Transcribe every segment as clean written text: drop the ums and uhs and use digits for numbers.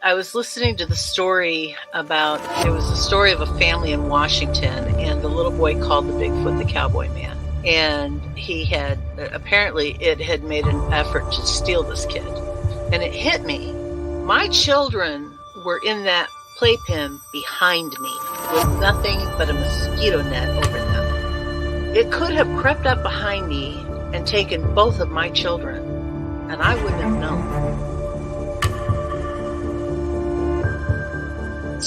I was listening to the story about, it was a story of a family in Washington, and the little boy called the Bigfoot the Cowboy Man. And he had, apparently it had made an effort to steal this kid. And it hit me. My children were in that playpen behind me with nothing but a mosquito net over them. It could have crept up behind me and taken both of my children, and I wouldn't have known.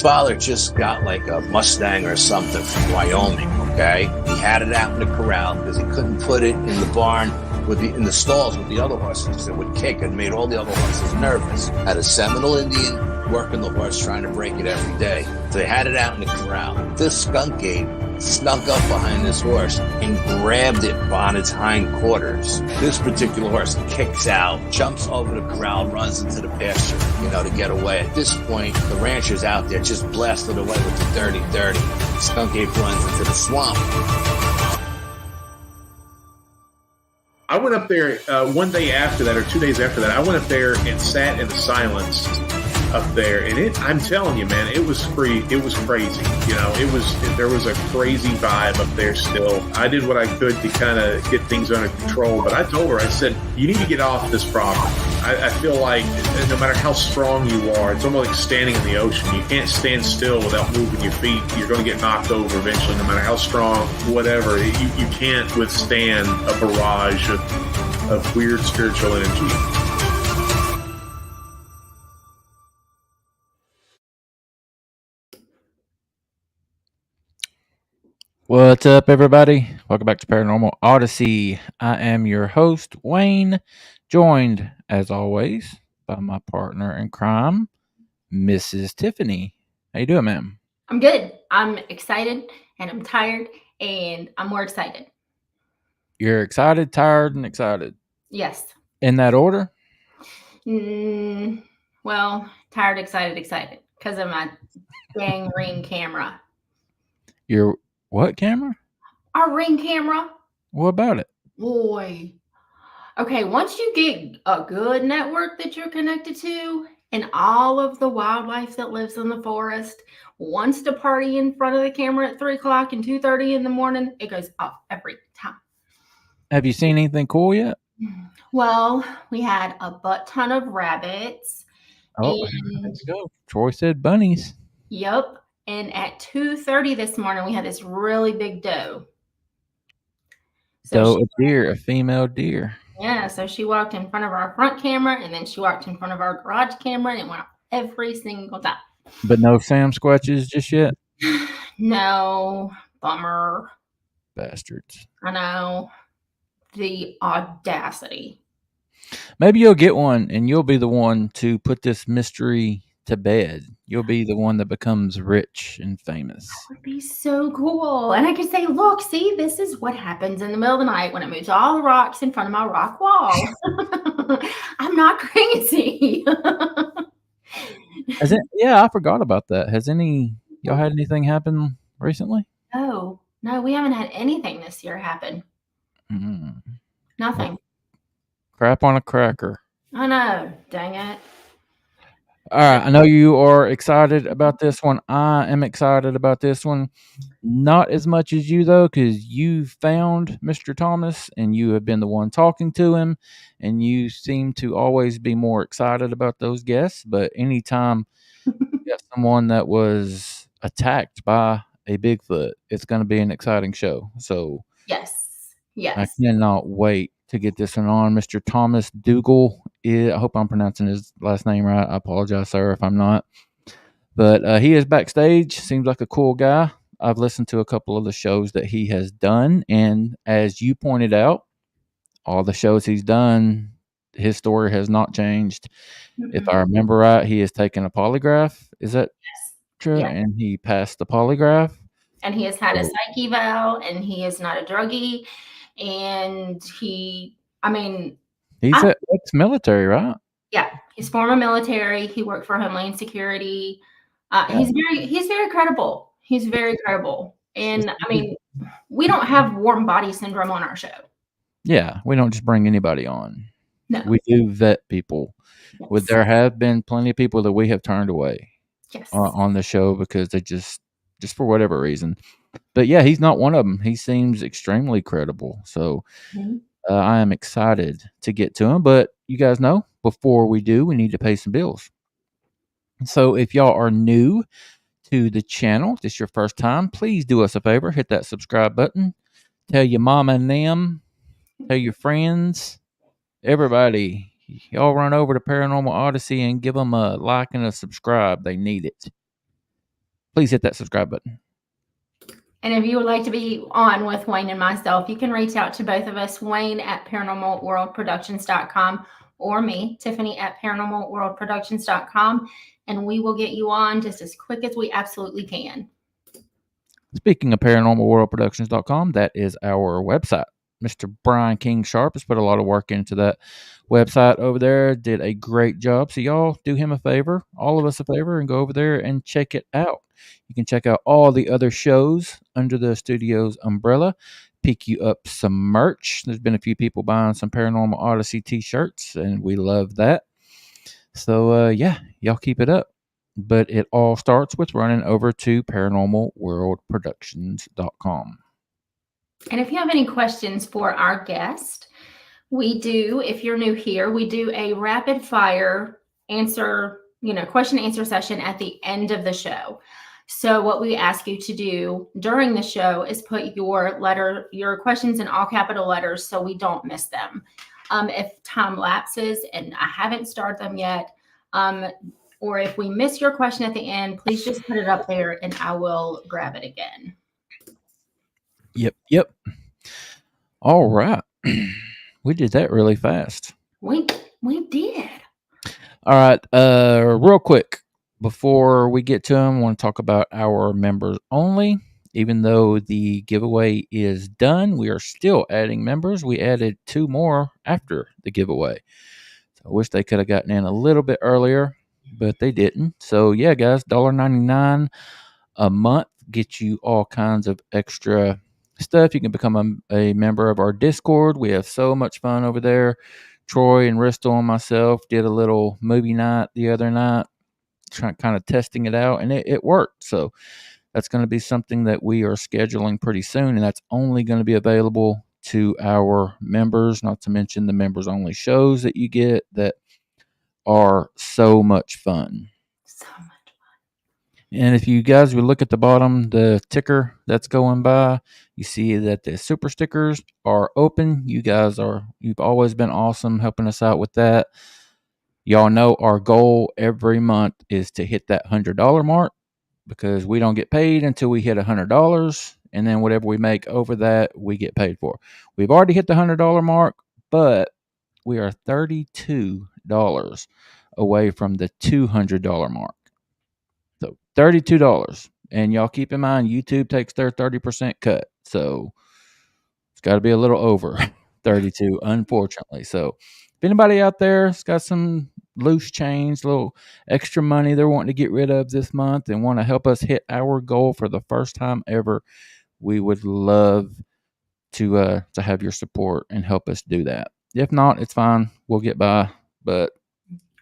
Father just got like a Mustang or something from Wyoming, okay? He had it out in the corral because he couldn't put it in the barn in the stalls with the other horses. It would kick and made all the other horses nervous. Had a Seminole Indian working the horse trying to break it every day. So they had it out in the corral. This skunk ape snuck up behind this horse and grabbed it on its hind quarters. This particular horse kicks out, jumps over the corral, runs into the pasture, to get away. At this point, the rancher's out there just blasted away with the dirty. The skunk ape runs into the swamp. I went up there one day after that, or 2 days after that. I went up there and sat in the silence up there, and I'm telling you, man, it was free. It was crazy. There was a crazy vibe up there still. I did what I could to kind of get things under control, but I told her, I said, you need to get off this property. I feel like no matter how strong you are, it's almost like standing in the ocean. You can't stand still without moving your feet. You're going to get knocked over eventually, no matter how strong, whatever. You can't withstand a barrage of weird spiritual energy. What's up, everybody? Welcome back to Paranormal Odyssey. I am your host, Wayne, joined, as always, by my partner in crime, Mrs. Tiffany. How you doing, ma'am? I'm good. I'm excited, and I'm tired, and I'm more excited. You're excited, tired, and excited? Yes. In that order? Well, tired, excited, because of my dang Ring camera. Your what camera? Our Ring camera. What about it? Boy. Okay, once you get a good network that you're connected to, and all of the wildlife that lives in the forest wants to party in front of the camera at 3 o'clock and 2:30 in the morning, it goes off every time. Have you seen anything cool yet? Well, we had a butt ton of rabbits. Oh, let's go. Troy said bunnies. Yep. And at 2:30 this morning, we had this really big doe. A deer, a female deer. Yeah, so she walked in front of our front camera, and then she walked in front of our garage camera, and it went off every single time. But no Sasquatches just yet? No. Bummer. Bastards. I know. The audacity. Maybe you'll get one, and you'll be the one to put this mystery to bed. You'll be the one that becomes rich and famous. That would be so cool. And I could say, look, see, this is what happens in the middle of the night when it moves all the rocks in front of my rock wall. I'm not crazy. Yeah, I forgot about that. Y'all had anything happen recently? No, we haven't had anything this year happen. Nothing. Crap on a cracker. I know. Dang it. All right, I know you are excited about this one. I am excited about this one. Not as much as you, though, because you found Mr. Thomas, and you have been the one talking to him, and you seem to always be more excited about those guests. But anytime you got someone that was attacked by a Bigfoot, it's going to be an exciting show. So yes. I cannot wait to get this one on. Mr. Thomas Dougal. I hope I'm pronouncing his last name right. I apologize, sir, if I'm not. But he is backstage. Seems like a cool guy. I've listened to a couple of the shows that he has done. And as you pointed out, all the shows he's done, his story has not changed. Mm-hmm. If I remember right, he has taken a polygraph. Is that true? Yeah. And he passed the polygraph. And he has had a psych eval, and he is not a druggie. And he's ex-military, right? Yeah, he's former military. He worked for Homeland Security. He's very credible. He's very credible. And I mean, we don't have warm body syndrome on our show. Yeah, we don't just bring anybody on. No. We do vet people. Yes. There have been plenty of people that we have turned away Yes. on the show because they just for whatever reason. But yeah, he's not one of them. He seems extremely credible. So Mhm. I am excited to get to him. But you guys know, before we do, we need to pay some bills. So if y'all are new to the channel, this is your first time, please do us a favor, hit that subscribe button. Tell your mama and them, tell your friends, everybody. Y'all run over to Paranormal Odyssey and give them a like and a subscribe. They need it. Please hit that subscribe button. And if you would like to be on with Wayne and myself, you can reach out to both of us, Wayne at paranormalworldproductions.com or me, Tiffany at paranormalworldproductions.com, and we will get you on just as quick as we absolutely can. Speaking of paranormalworldproductions.com, that is our website. Mr. Brian King Sharp has put a lot of work into that website over there, did a great job. So y'all do him a favor, all of us a favor, and go over there and check it out. You can check out all the other shows under the studio's umbrella, pick you up some merch. There's been a few people buying some Paranormal Odyssey t-shirts, and we love that. So yeah, y'all keep it up. But it all starts with running over to paranormalworldproductions.com. And if you have any questions for our guest, we do, if you're new here, we do a rapid fire answer, question and answer session at the end of the show. So what we ask you to do during the show is put your questions in all capital letters so we don't miss them. If time lapses and I haven't started them yet, or if we miss your question at the end, please just put it up there and I will grab it again. Yep. All right. We did that really fast. We did. All right. Real quick, before we get to them, I want to talk about our members only. Even though the giveaway is done, we are still adding members. We added 2 more after the giveaway. So I wish they could have gotten in a little bit earlier, but they didn't. So yeah, guys, $1.99 a month gets you all kinds of extra stuff. You can become a member of our Discord. We have so much fun over there. Troy and Ristel and myself did a little movie night the other night, kind of testing it out, and it worked. So that's going to be something that we are scheduling pretty soon, and that's only going to be available to our members, not to mention the members only shows that you get that are so much fun. So much. And if you guys would look at the bottom, the ticker that's going by, you see that the super stickers are open. You've always been awesome helping us out with that. Y'all know our goal every month is to hit that $100 mark because we don't get paid until we hit $100. And then whatever we make over that, we get paid for. We've already hit the $100 mark, but we are $32 away from the $200 mark. So $32. And y'all keep in mind, YouTube takes their 30% cut. So it's got to be a little over 32, unfortunately. So if anybody out there has got some loose change, a little extra money they're wanting to get rid of this month and want to help us hit our goal for the first time ever, we would love to have your support and help us do that. If not, it's fine. We'll get by, but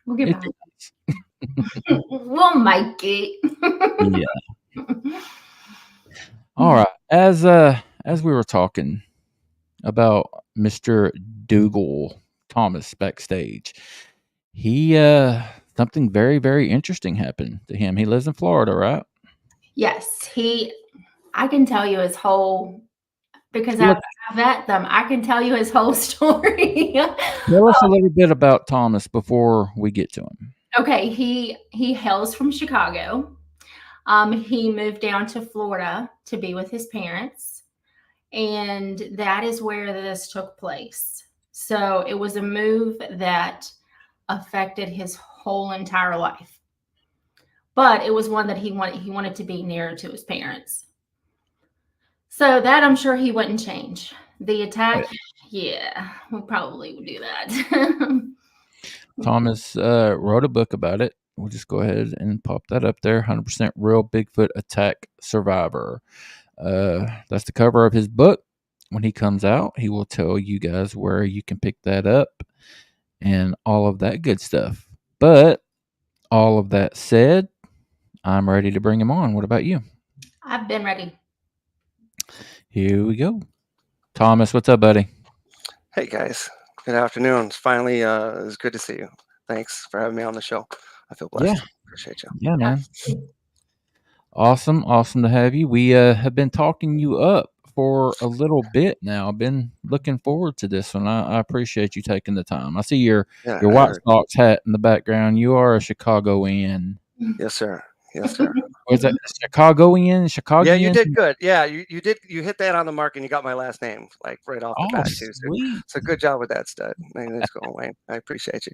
we'll get by. We'll make it. Yeah. All right. As we were talking about Mr. Dougal Thomas backstage, he something very, very interesting happened to him. He lives in Florida, right? Yes. I can tell you his whole, because I've met them, I can tell you his whole story. Tell us a little bit about Thomas before we get to him. Okay, he hails from Chicago. He moved down to Florida to be with his parents, and that is where this took place. So it was a move that affected his whole entire life, but it was one that he wanted to be nearer to his parents. So that I'm sure he wouldn't change. The attack, yeah, we probably would do that. Thomas wrote a book about it. We'll just go ahead and pop that up there. 100% Real Bigfoot Attack Survivor. That's the cover of his book. When he comes out, he will tell you guys where you can pick that up. and all of that good stuff. But all of that said, I'm ready to bring him on. What about you? I've been ready. Here we go. Thomas, what's up, buddy? Hey guys, good afternoon. Finally, it's good to see you. Thanks for having me on the show. I feel blessed. Yeah. Appreciate you. Yeah, man. Awesome to have you. We have been talking you up for a little bit now. I've been looking forward to this one. I appreciate you taking the time. I see your Yeah, White Sox hat in the background. You are a Chicagoan. yes, sir. Yes, sir. Was that Chicagoan? Chicagoan? Yeah, you did good. Yeah, you did. You hit that on the mark, and you got my last name like right off the Oh, bat too. sweet. So good job with that, stud. Let's go, Wayne. I appreciate you.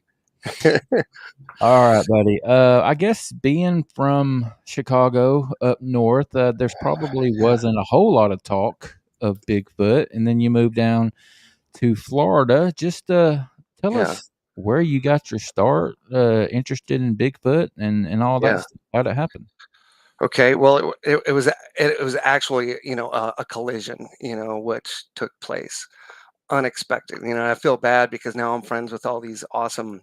All right, buddy. I guess being from Chicago up north, there's probably wasn't a whole lot of talk of Bigfoot, and then you moved down to Florida. Just tell us where you got your start, interested in Bigfoot and all that stuff. How'd it happen? Okay, well, it was actually a collision, which took place unexpected. I feel bad because now I'm friends with all these awesome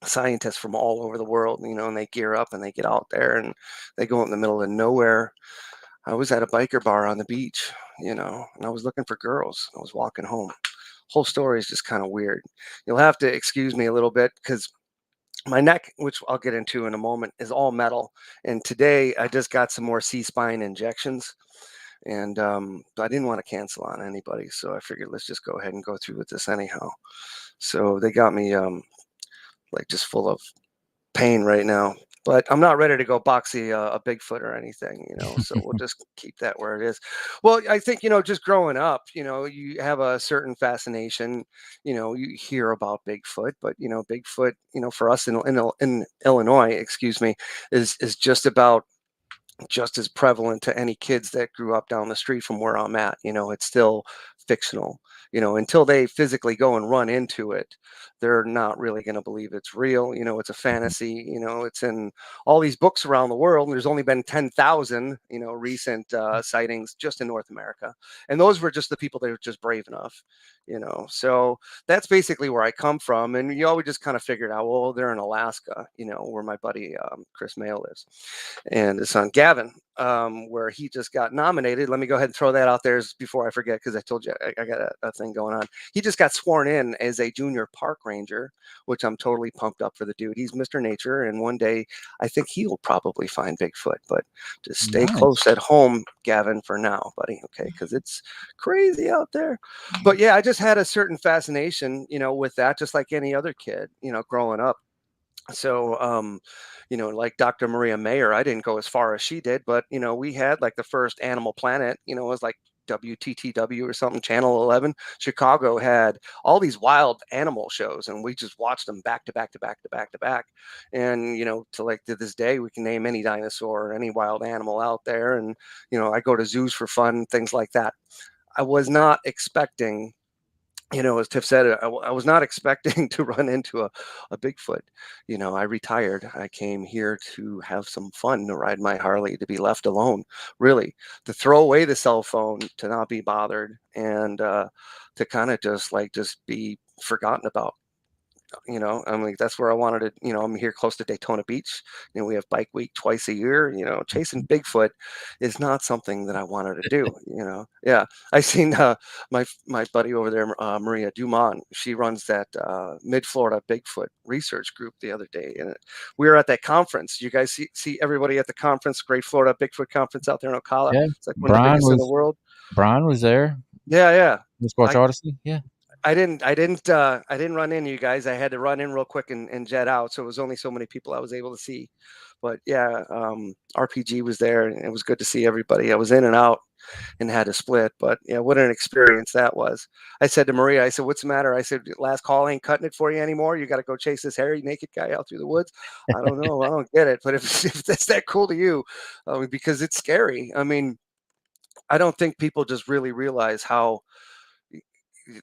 scientists from all over the world, and they gear up and they get out there and they go in the middle of nowhere. I was at a biker bar on the beach, and I was looking for girls. I was walking home. Whole story is just kind of weird. You'll have to excuse me a little bit because my neck, which I'll get into in a moment, is all metal. And today I just got some more C-spine injections. And but I didn't want to cancel on anybody. So I figured let's just go ahead and go through with this anyhow. So they got me like just full of pain right now. But I'm not ready to go boxy a Bigfoot or anything, so we'll just keep that where it is. Well, I think, just growing up, you have a certain fascination, you hear about Bigfoot, but, Bigfoot, for us in Illinois, excuse me, is just about just as prevalent to any kids that grew up down the street from where I'm at. It's still fictional, until they physically go and run into it, they're not really going to believe it's real. It's a fantasy, it's in all these books around the world. And there's only been 10,000, recent sightings just in North America. And those were just the people that were just brave enough, so that's basically where I come from. And you always just kind of figured out, well, they're in Alaska, where my buddy Chris Mayo lives, and his son Gavin, where he just got nominated. Let me go ahead and throw that out there before I forget, because I told you I got a thing going on. He just got sworn in as a junior park ranger, which I'm totally pumped up for the dude. He's Mr. Nature, and one day I think he'll probably find Bigfoot. But just stay close at home, Gavin, for now, buddy. Okay, because it's crazy out there. But yeah, I just had a certain fascination, with that, just like any other kid, growing up. So, like Dr. Maria Mayer, I didn't go as far as she did, but, we had like the first Animal Planet, it was like WTTW or something, Channel 11. Chicago had all these wild animal shows, and we just watched them back to back to back to back to back. And, to this day, we can name any dinosaur or any wild animal out there. And, I go to zoos for fun, things like that. I was not expecting, as Tiff said, I was not expecting to run into a Bigfoot. I retired. I came here to have some fun, to ride my Harley, to be left alone, really, to throw away the cell phone, to not be bothered, and to kind of just be forgotten about. That's where I wanted to, I'm here close to Daytona Beach. We have bike week twice a year. Chasing Bigfoot is not something that I wanted to do. Yeah. I seen my buddy over there, Maria Dumont. She runs that Mid-Florida Bigfoot research group the other day. And we were at that conference. You guys see everybody at the conference, Great Florida Bigfoot Conference out there in Ocala. Yeah. It's like one of the biggest in the world. Brian was there. Yeah. Sasquatch Odyssey. Yeah. I didn't run into you guys. I had to run in real quick and jet out. So it was only so many people I was able to see. But yeah, RPG was there, and it was good to see everybody. I was in and out and had to split, but yeah, what an experience that was. I said to Maria, I said, "What's the matter?" I said, "Last call ain't cutting it for you anymore. You got to go chase this hairy naked guy out through the woods." I don't know. I don't get it. But if that's that cool to you, because it's scary. I mean, I don't think people just really realize how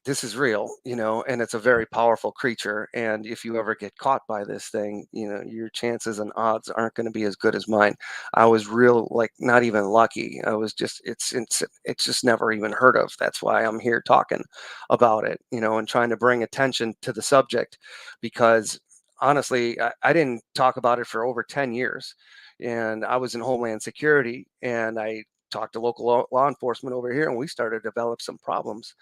this is real, and it's a very powerful creature. And if you ever get caught by this thing, your chances and odds aren't going to be as good as mine. I was real, like, not even lucky. I was just, it's just never even heard of. That's why I'm here talking about it, and trying to bring attention to the subject, because honestly, I didn't talk about it for over 10 years. And I was in Homeland Security, and I talked to local law enforcement over here, and we started to develop some problems,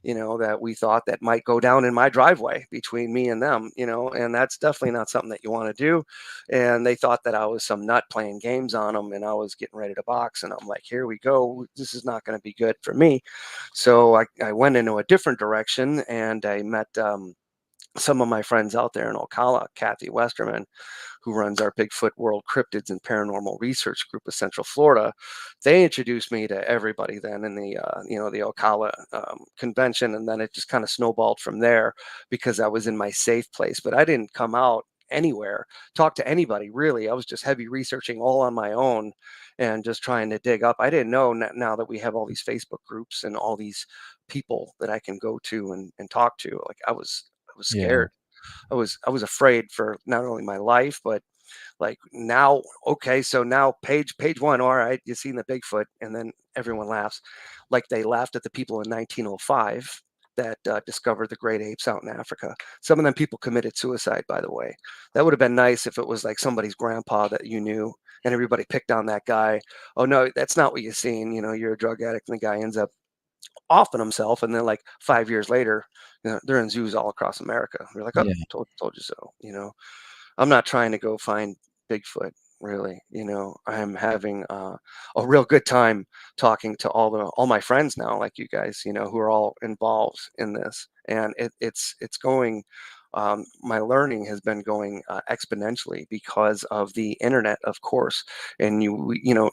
that we thought that might go down in my driveway between me and them, and that's definitely not something that you want to do. And they thought that I was some nut playing games on them, and I was getting ready to box, and I'm like, here we go. This is not going to be good for me. So I went into a different direction, and I met some of my friends out there in Ocala, Kathy Westerman, who runs our Bigfoot World Cryptids and Paranormal Research Group of Central Florida. They introduced me to everybody then in the the Ocala convention, and then it just kind of snowballed from there, because I was in my safe place. But I didn't come out anywhere, talk to anybody really. I was just heavy researching all on my own and just trying to dig up. I didn't know now that we have all these Facebook groups and all these people that I can go to and talk to. Like, I was Yeah. scared. I was afraid for not only my life, but like, now, okay, so now page one, all right, you seen the Bigfoot, and then everyone laughs, like they laughed at the people in 1905 that discovered the great apes out in Africa. Some of them people committed suicide, by the way. That would have been nice if it was like somebody's grandpa that you knew, and everybody picked on that guy. Oh no, that's not what you seen. You're a drug addict, and the guy ends up offing himself, and then like 5 years later, they're in zoos all across America. They're like, oh, Yeah. told you so. I'm not trying to go find Bigfoot, really. I'm having a real good time talking to all my friends now, like you guys, who are all involved in this, and it's going. My learning has been going exponentially because of the internet, of course. And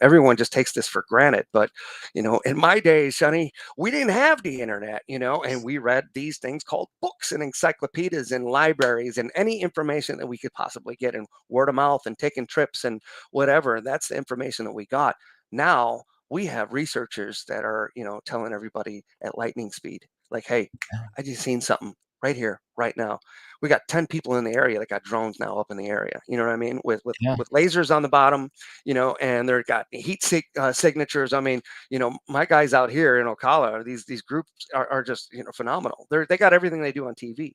everyone just takes this for granted. But in my days, Sonny, we didn't have the internet, and we read these things called books and encyclopedias and libraries, and any information that we could possibly get, and word of mouth and taking trips and whatever. That's the information that we got. Now we have researchers that are, telling everybody at lightning speed, like, hey, I just seen something right here, right now. We got 10 people in the area that got drones now up in the area. You know what I mean? With Yeah. lasers on the bottom, and they're got heat signatures. I mean, my guys out here in Ocala, these groups are just, phenomenal. They got everything they do on TV.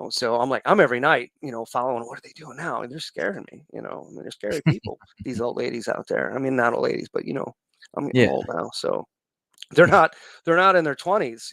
So I'm like, I'm every night, following what are they doing now, and they're scaring me. I mean, they're scary people. These old ladies out there. I mean, not old ladies, but I'm getting Yeah. old now, so they're not in their 20s,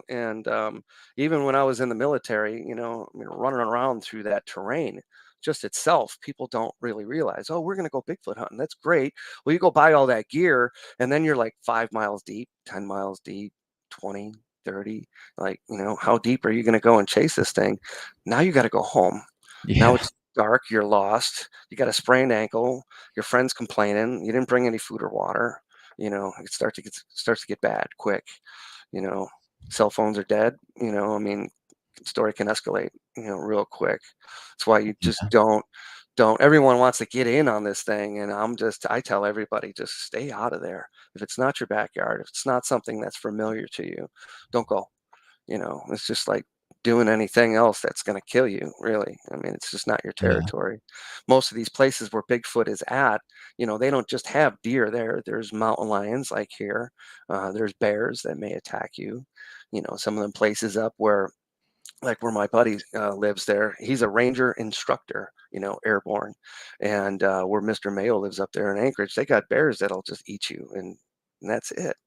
and even when I was in the military, running around through that terrain just itself, people don't really realize, oh, we're going to go Bigfoot hunting, that's great. Well, you go buy all that gear, and then you're like 5 miles deep, 10 miles deep, 20, 30, like, how deep are you going to go and chase this thing? Now you got to go home. Now Yeah. it's dark, you're lost, you got a sprained ankle, your friend's complaining, you didn't bring any food or water. It starts to get bad quick. You know, Cell phones are dead. I mean, story can escalate. Real quick. That's why you just Yeah. don't. Everyone wants to get in on this thing, and I tell everybody, just stay out of there. If it's not your backyard, if it's not something that's familiar to you, don't go. It's just like doing anything else that's going to kill you, really. I mean, it's just not your Yeah. territory. Most of these places where Bigfoot is at, they don't just have deer there. There's mountain lions, like here. There's bears that may attack you. Some of them places up where, like where my buddy lives there, he's a ranger instructor, airborne. And where Mr. Mayo lives up there in Anchorage, they got bears that'll just eat you. And that's it.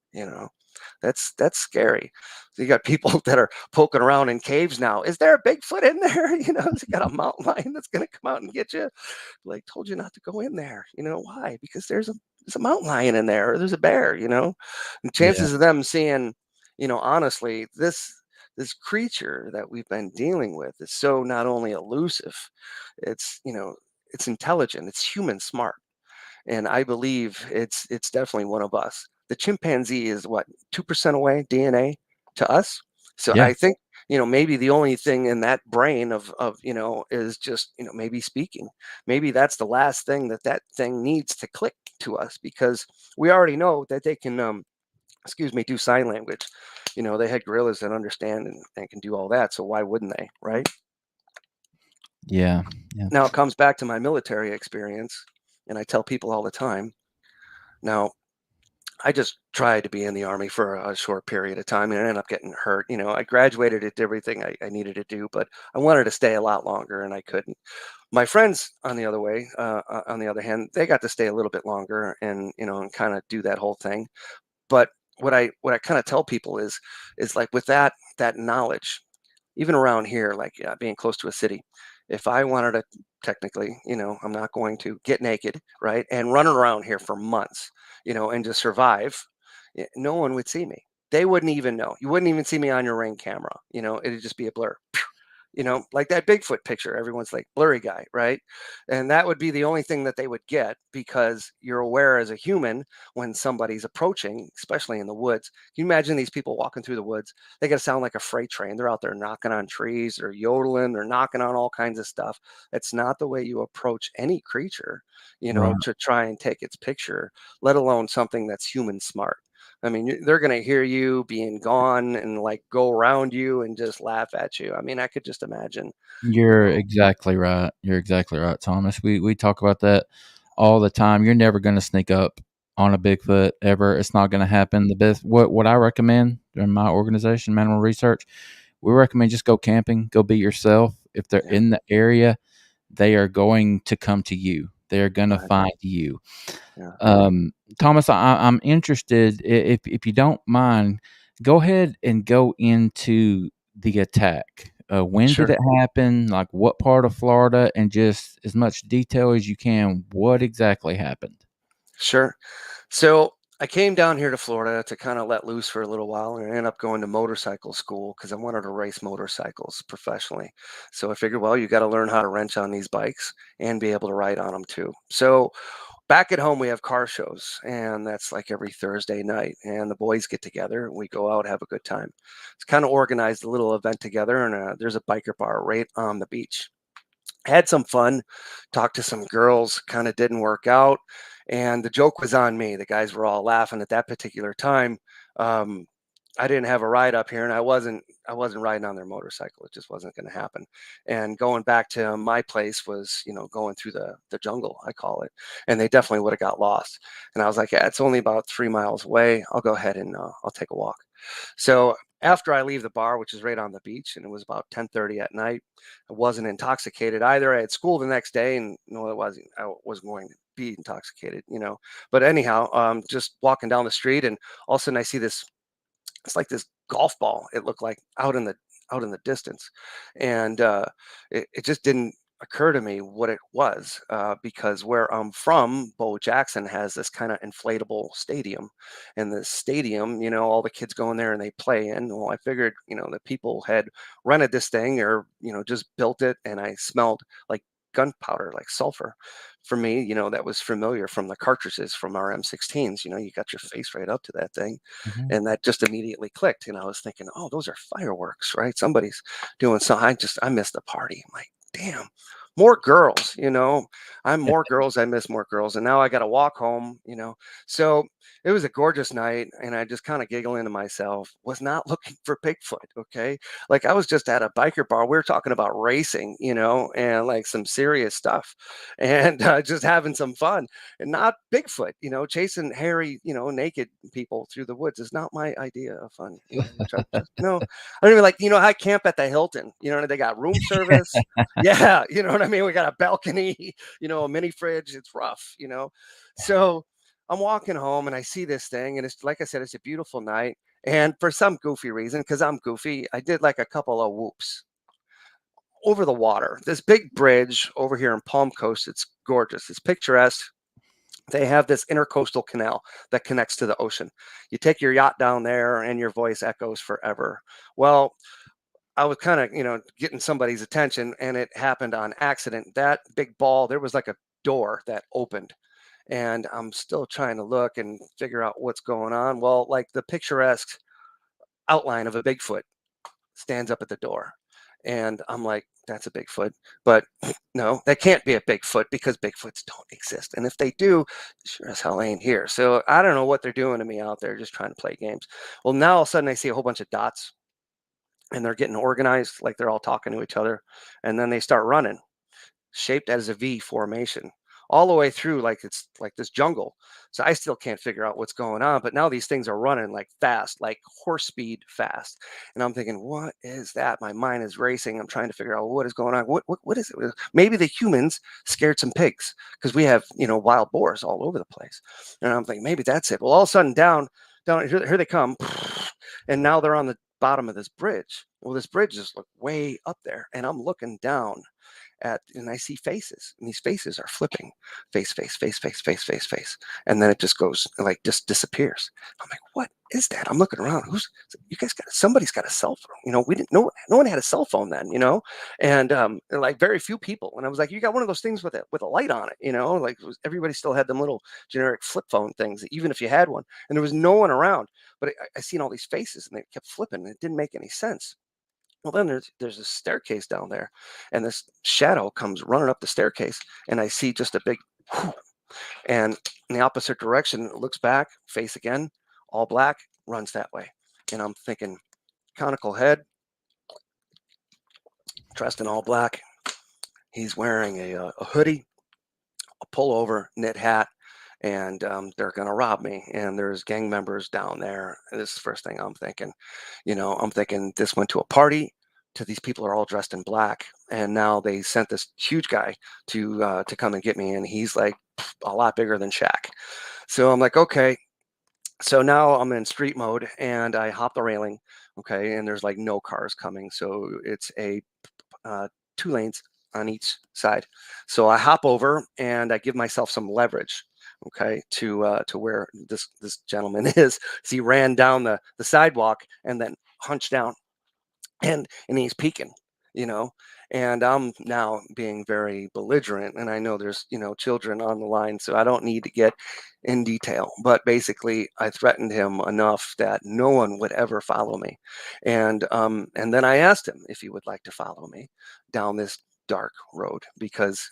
That's scary. So you got people that are poking around in caves now. Is there a Bigfoot in there? Has got a mountain lion that's going to come out and get you. Like, told you not to go in there. Why? Because there's a mountain lion in there, or there's a bear. And Yeah. chances of them seeing, honestly, this creature that we've been dealing with is so not only elusive, it's intelligent, it's human smart, and I believe it's definitely one of us. The chimpanzee is what, 2% away DNA to us. So Yeah. I think maybe the only thing in that brain of is just maybe speaking. Maybe that's the last thing that thing needs to click to us, because we already know that they can excuse me, do sign language. They had gorillas that understand and can do all that. So why wouldn't they, right? Yeah. Yeah. Now it comes back to my military experience, and I tell people all the time. Now, I just tried to be in the army for a short period of time and I ended up getting hurt. I graduated, did everything I needed to do, but I wanted to stay a lot longer and I couldn't. My friends, on the other hand, they got to stay a little bit longer and kind of do that whole thing. But what I kind of tell people is like with that knowledge, even around here, like being close to a city, if I wanted to technically, I'm not going to get naked, right, and run around here for months, and just survive, no one would see me. They wouldn't even know. You wouldn't even see me on your Ring camera. It'd just be a blur. Like that Bigfoot picture, everyone's like blurry guy, right? And that would be the only thing that they would get because you're aware as a human when somebody's approaching, especially in the woods. Can you imagine these people walking through the woods? They got to sound like a freight train. They're out there knocking on trees, they're yodeling, they're knocking on all kinds of stuff. It's not the way you approach any creature, Right. to try and take its picture, let alone something that's human smart. I mean, they're going to hear you being gone and like go around you and just laugh at you. I mean, I could just imagine, you You're know, exactly right. You're exactly right, Thomas. We talk about that all the time. You're never going to sneak up on a Bigfoot ever. It's not going to happen. The best what I recommend in my organization, Manimal Research, we recommend just go camping, go be yourself. If they're yeah, in the area, they are going to come to you. They are going to right, find you. yeah, Thomas, I'm interested. If you don't mind, go ahead and go into the attack. When did sure, it happen? Like what part of Florida? And just as much detail as you can. What exactly happened? sure. So I came down here to Florida to kind of let loose for a little while and I ended up going to motorcycle school because I wanted to race motorcycles professionally. So I figured, well, you got to learn how to wrench on these bikes and be able to ride on them too. So back at home, we have car shows, and that's like every Thursday night. And the boys get together, and we go out, have a good time. It's kind of organized a little event together, and there's a biker bar right on the beach. Had some fun, talked to some girls, kind of didn't work out. And the joke was on me. The guys were all laughing at that particular time. Um, I didn't have a ride up here and I wasn't riding on their motorcycle. It just wasn't going to happen. And going back to my place was, going through the jungle, I call it. And they definitely would have got lost. And I was like, yeah, it's only about 3 miles away. I'll go ahead and I'll take a walk. So after I leave the bar, which is right on the beach, and it was about 10:30 at night, I wasn't intoxicated either. I had school the next day, and no, I wasn't going to be intoxicated. But anyhow, just walking down the street, and all of a sudden I see this. It's like this golf ball. It looked like out in the distance, and it just didn't occur to me what it was because where I'm from, Bo Jackson has this kind of inflatable stadium, and the stadium, all the kids go in there and they play in. Well, I figured, that people had rented this thing or just built it, and I smelled like gunpowder, like sulfur. For me, that was familiar from the cartridges from our M16s. You got your face right up to that thing, Mhm. and that just immediately clicked. And I was thinking, oh, those are fireworks, right? Somebody's doing something. I missed the party. I'm like, damn, more girls. I'm more girls. I miss more girls. And now I got to walk home. So it was a gorgeous night. And I just kind of giggling to myself, was not looking for Bigfoot. Okay. Like I was just at a biker bar. We were talking about racing, and like some serious stuff and just having some fun and not Bigfoot, chasing hairy, naked people through the woods is not my idea of fun. I don't even like, I camp at the Hilton, and they got room service. Yeah. You know what I mean? We got a balcony, a mini fridge. It's rough. So I'm walking home and I see this thing. And it's like I said, it's a beautiful night. And for some goofy reason, because I'm goofy, I did like a couple of whoops over the water. This big bridge over here in Palm Coast, it's gorgeous. It's picturesque. They have this intercoastal canal that connects to the ocean. You take your yacht down there and your voice echoes forever. Well, I was kind of, getting somebody's attention and it happened on accident. That big ball, there was like a door that opened and I'm still trying to look and figure out what's going on. Well, like the picturesque outline of a Bigfoot stands up at the door. And I'm like, that's a Bigfoot. But no, that can't be a Bigfoot because Bigfoots don't exist. And if they do, sure as hell ain't here. So I don't know what they're doing to me out there, just trying to play games. Well, now all of a sudden I see a whole bunch of dots and they're getting organized, like they're all talking to each other. And then they start running, shaped as a V formation, all the way through, like it's like this jungle. So I still can't figure out what's going on. But now these things are running like fast, like horse speed fast. And I'm thinking, what is that? My mind is racing. I'm trying to figure out what is going on. What is it? Maybe the humans scared some pigs because we have, wild boars all over the place. And I'm thinking, maybe that's it. Well, all of a sudden down, here they come. And now they're on the bottom of this bridge. Well, this bridge is like way up there. And I'm looking down and I see faces, and these faces are flipping, face, face, face, face, face, face, face, and then it just goes like just disappears. I'm like, what is that? I'm looking around. You guys somebody's got a cell phone. We didn't know, no one had a cell phone then, and like very few people. And I was like, you got one of those things with a light on it, like everybody still had them little generic flip phone things, even if you had one, and there was no one around. But I seen all these faces, and they kept flipping, and it didn't make any sense. Well, then there's a staircase down there, and this shadow comes running up the staircase, and I see just a big whoo, and in the opposite direction, it looks back, face again, all black, runs that way. And I'm thinking, conical head, dressed in all black. He's wearing a hoodie, a pullover, knit hat, and they're going to rob me. And there's gang members down there. And this is the first thing I'm thinking. I'm thinking this went to a party. These people are all dressed in black, and now they sent this huge guy to come and get me, and he's like a lot bigger than Shaq. So I'm like, okay. So now I'm in street mode, and I hop the railing, okay, and there's like no cars coming, so it's a 2 lanes on each side. So I hop over, and I give myself some leverage, okay, to where this gentleman is. So he ran down the sidewalk and then hunched down. And he's peeking, and I'm now being very belligerent, and I know there's, children on the line, so I don't need to get in detail, but basically I threatened him enough that no one would ever follow me. And then I asked him if he would like to follow me down this dark road because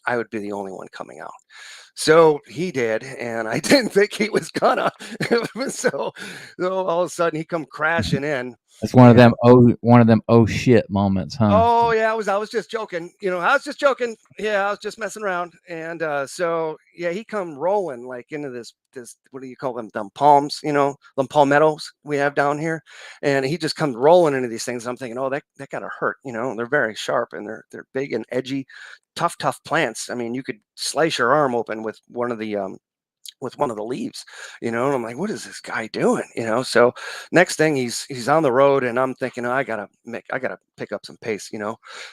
I would be the only one coming out. So he did, and I didn't think he was gonna. so all of a sudden he come crashing in. It's one of them oh shit moments, huh? Oh yeah, I was just joking. I was just joking. Yeah, I was just messing around. And so yeah, he come rolling like into this what do you call them palms, them palmettos we have down here. And he just comes rolling into these things. I'm thinking, oh, that gotta hurt, they're very sharp, and they're big and edgy, tough plants. I mean, you could slice your arm open with one of the leaves, and I'm like, what is this guy doing? So next thing he's on the road, and I'm thinking, oh, I gotta pick up some pace,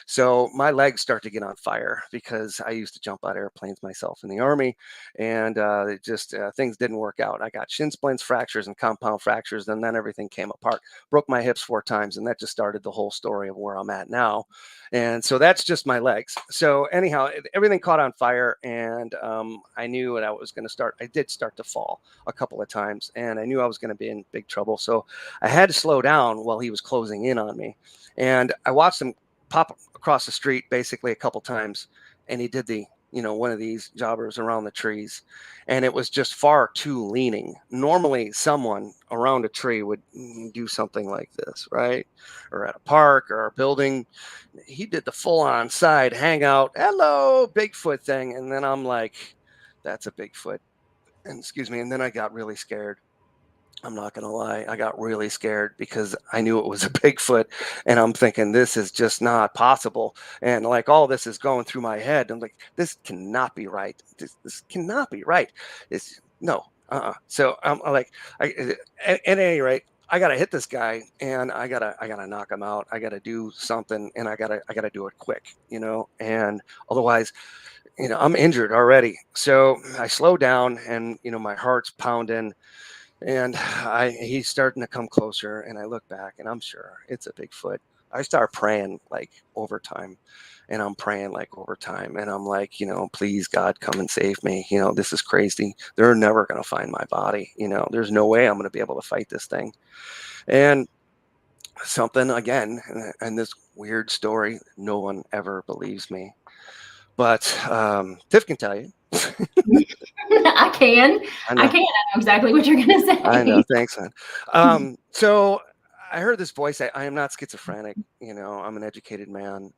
so my legs start to get on fire because I used to jump out of airplanes myself in the Army, and it just things didn't work out. I got shin splints, fractures, and compound fractures, and then everything came apart. Broke my hips 4 times, and that just started the whole story of where I'm at now. And so that's just my legs. So anyhow, everything caught on fire, and I knew that I was going to start. I did start to fall a couple of times, and I knew I was going to be in big trouble. So I had to slow down while he was closing in on me. And I watched him pop across the street basically a couple times, and he did the one of these jobbers around the trees, and it was just far too leaning. Normally someone around a tree would do something like this, right? Or at a park or a building. He did the full on side hangout, hello, Bigfoot thing. And then I'm like, that's a Bigfoot. And excuse me. And then I got really scared. I'm not going to lie. I got really scared because I knew it was a Bigfoot, and I'm thinking this is just not possible. And like all this is going through my head. I'm like, this cannot be right. This cannot be right. It's no, So I'm like, at any rate, I got to hit this guy, and I gotta knock him out. I got to do something, and I gotta do it quick, and otherwise, I'm injured already. So I slow down, and, my heart's pounding. And he's starting to come closer, and I look back, and I'm sure it's a Bigfoot. I start praying like overtime, and I'm praying like overtime, and I'm like, please God, come and save me. This is crazy. They're never going to find my body. There's no way I'm going to be able to fight this thing. And something again, and this weird story, no one ever believes me, but Tiff can tell you. I can. I I know. can. I know exactly what you're going to say. I know. Thanks, man. So I heard this voice. I am not schizophrenic. I'm an educated man.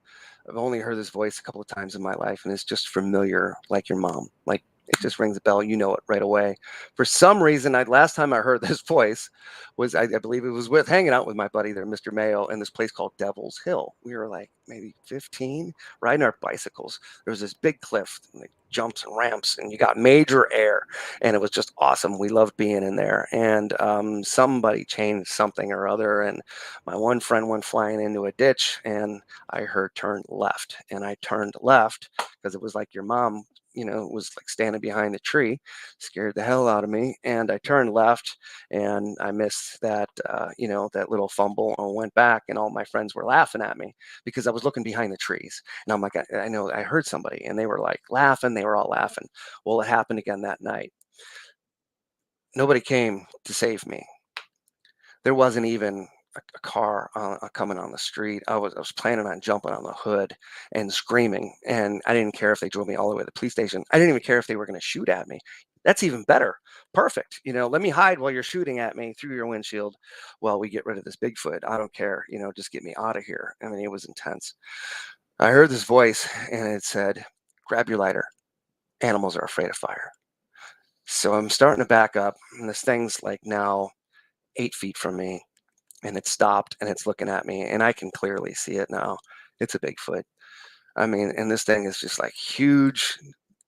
I've only heard this voice a couple of times in my life, and it's just familiar, like your mom. Like it just rings a bell. You know it right away. For some reason, last time I heard this voice was, I believe it was with hanging out with my buddy there, Mr. Mayo, in this place called Devil's Hill. We were like maybe 15, riding our bicycles. There was this big cliff, like jumps and ramps, and you got major air, and it was just awesome. We loved being in there. And somebody changed something or other, and my one friend went flying into a ditch, and I heard turn left, and I turned left because it was like your mom, was like standing behind the tree, scared the hell out of me. And I turned left, and I missed that, that little fumble, and went back, and all my friends were laughing at me because I was looking behind the trees. And I'm like, I know I heard somebody, and they were like laughing. They were all laughing. Well, it happened again that night. Nobody came to save me. There wasn't even a car coming on the street. I was planning on jumping on the hood and screaming, and I didn't care if they drove me all the way to the police station. I didn't even care if they were going to shoot at me. That's even better. Perfect. Let me hide while you're shooting at me through your windshield while we get rid of this Bigfoot. I don't care. Just get me out of here. I mean, it was intense. I heard this voice, and it said, "Grab your lighter. Animals are afraid of fire." So I'm starting to back up, and this thing's like now 8 feet from me, and it stopped, and it's looking at me, and I can clearly see it now. It's a Bigfoot. I mean, and this thing is just like huge,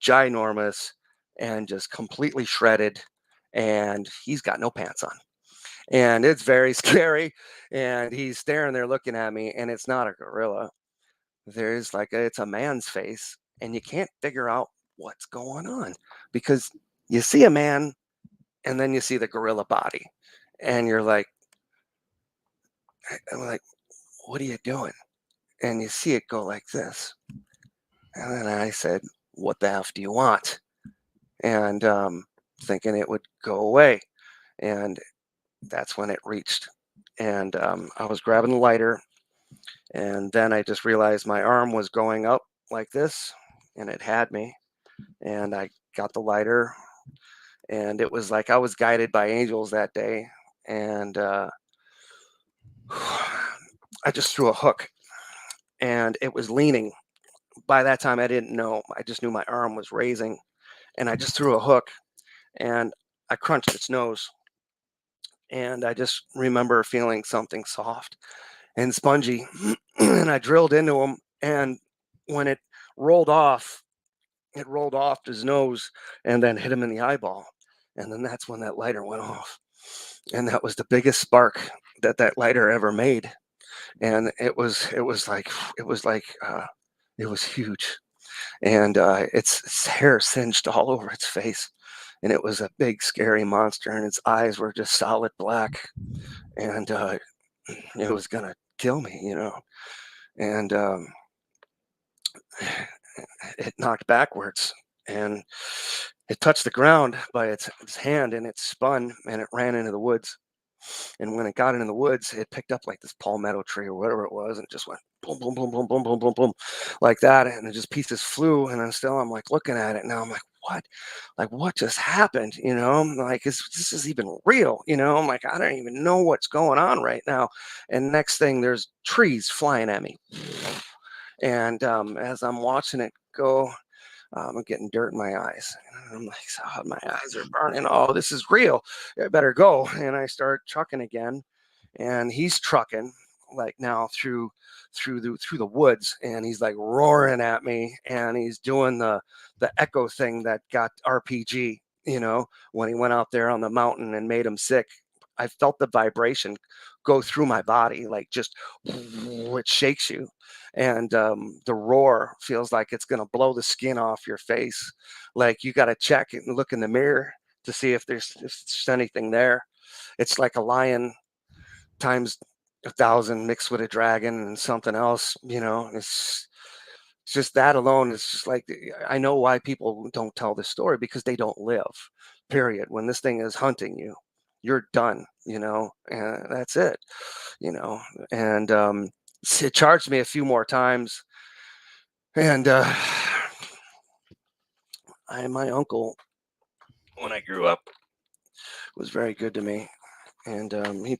ginormous, and just completely shredded, and he's got no pants on. And it's very scary, and he's staring there looking at me, and it's not a gorilla. There's it's a man's face, and you can't figure out what's going on because you see a man, and then you see the gorilla body, and you're like, I'm like, what are you doing? And you see it go like this. And then I said, what the F do you want? And thinking it would go away. And that's when it reached. And I was grabbing the lighter. And then I just realized my arm was going up like this, and it had me. And I got the lighter. And it was like I was guided by angels that day. And I just threw a hook, and it was leaning. By that time, I didn't know. I just knew my arm was raising, and I just threw a hook, and I crunched its nose. And I just remember feeling something soft and spongy, and I drilled into him. And when it rolled off his nose and then hit him in the eyeball. And then that's when that lighter went off. And that was the biggest spark that lighter ever made. And it was huge. And its hair singed all over its face, and it was a big scary monster, and its eyes were just solid black, and it was gonna kill me. And it knocked backwards, and it touched the ground by its hand, and it spun, and it ran into the woods. And when it got into the woods, it picked up like this palmetto tree or whatever it was, and just went boom, boom, boom, boom, boom, boom, boom, boom, like that. And it just pieces flew. And I'm like looking at it now. I'm like, what? Like, what just happened? I'm like, this is even real? I'm like, I don't even know what's going on right now. And next thing, there's trees flying at me. And as I'm watching it go, I'm getting dirt in my eyes. And I'm like, oh, my eyes are burning. Oh, this is real. I better go. And I start trucking again. And he's trucking like now through the woods. And he's like roaring at me. And he's doing the echo thing that got RPG, when he went out there on the mountain and made him sick. I felt the vibration go through my body, like just it shakes you. And the roar feels like it's going to blow the skin off your face. Like you got to check and look in the mirror to see if there's anything there. It's like a lion times 1,000 mixed with a dragon and something else. It's just that alone. It's just like, I know why people don't tell this story, because they don't live, period. When this thing is hunting you, you're done, and that's it, and it charged me a few more times. And my uncle, when I grew up, was very good to me, and he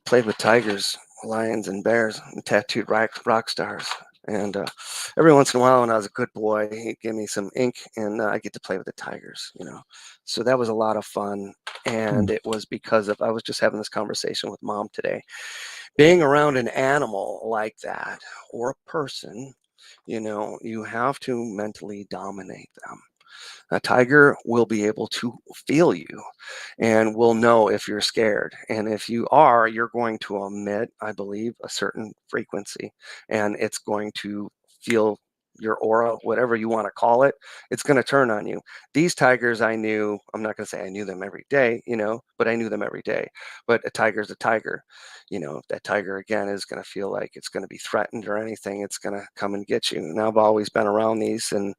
played with tigers, lions, and bears, and tattooed rock stars. And every once in a while, when I was a good boy, he'd give me some ink, and I get to play with the tigers. So that was a lot of fun. And it was because I was just having this conversation with Mom today. Being around an animal like that, or a person, you have to mentally dominate them. A tiger will be able to feel you and will know if you're scared. And if you are, you're going to emit, I believe, a certain frequency, and it's going to feel your aura, whatever you want to call it. It's going to turn on you. These tigers, I'm not going to say I knew them every day, but I knew them every day. But a tiger's a tiger. If that tiger again is going to feel like it's going to be threatened or anything, it's going to come and get you. And I've always been around these and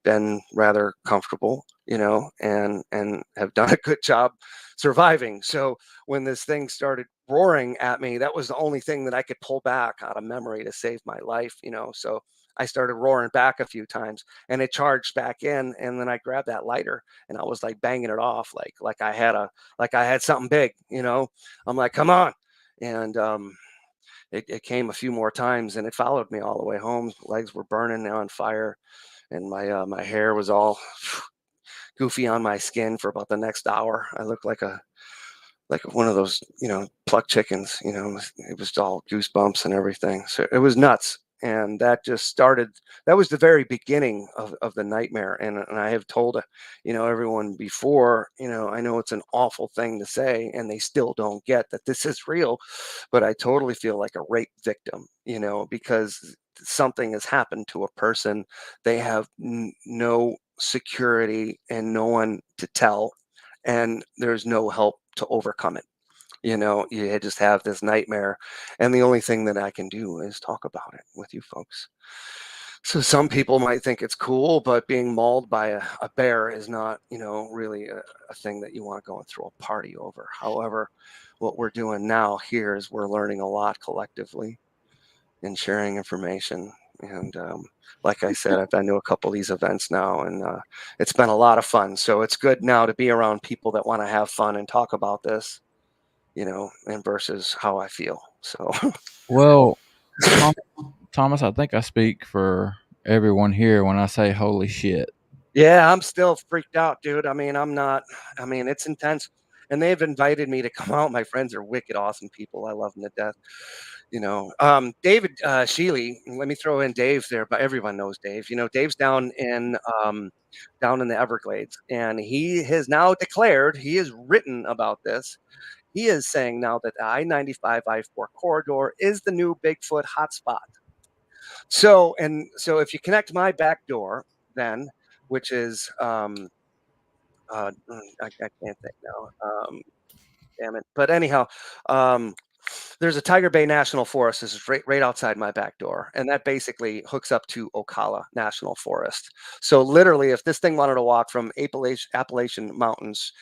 been rather comfortable, and have done a good job surviving. So when this thing started roaring at me, that was the only thing that I could pull back out of memory to save my life, So I started roaring back a few times, and it charged back in, and then I grabbed that lighter and I was like banging it off like I had something big, I'm like, come on. And it came a few more times, and it followed me all the way home. Legs were burning on fire, and my hair was all goofy on my skin for about the next hour. I looked like one of those, pluck chickens. It was all goosebumps and everything. So it was nuts. And that was the very beginning of the nightmare. And I have told, everyone before, I know it's an awful thing to say, and they still don't get that this is real, but I totally feel like a rape victim, because something has happened to a person. They have no security and no one to tell, and there's no help to overcome it. You just have this nightmare, and the only thing that I can do is talk about it with you folks. So some people might think it's cool, but being mauled by a bear is not, really a thing that you want to go and throw a party over. However, what we're doing now here is we're learning a lot collectively and sharing information. And like I said, I've been to a couple of these events now, and it's been a lot of fun. So it's good now to be around people that want to have fun and talk about this, and versus how I feel. So, Well, Thomas, I think I speak for everyone here when I say holy shit. yeah, I'm still freaked out, dude. It's intense. And they've invited me to come out. My friends are wicked awesome people. I love them to death. David Sheely, let me throw in Dave there, but everyone knows Dave. Dave's down in the Everglades, and he has now declared, he has written about this. He is saying now that the I-95 I-4 corridor is the new Bigfoot hotspot. So if you connect my back door, then, which is I can't think now. Damn it. But anyhow, there's a Tiger Bay National Forest. This is right outside my back door, and that basically hooks up to Ocala National Forest. So literally, if this thing wanted to walk from Appalachian Mountains,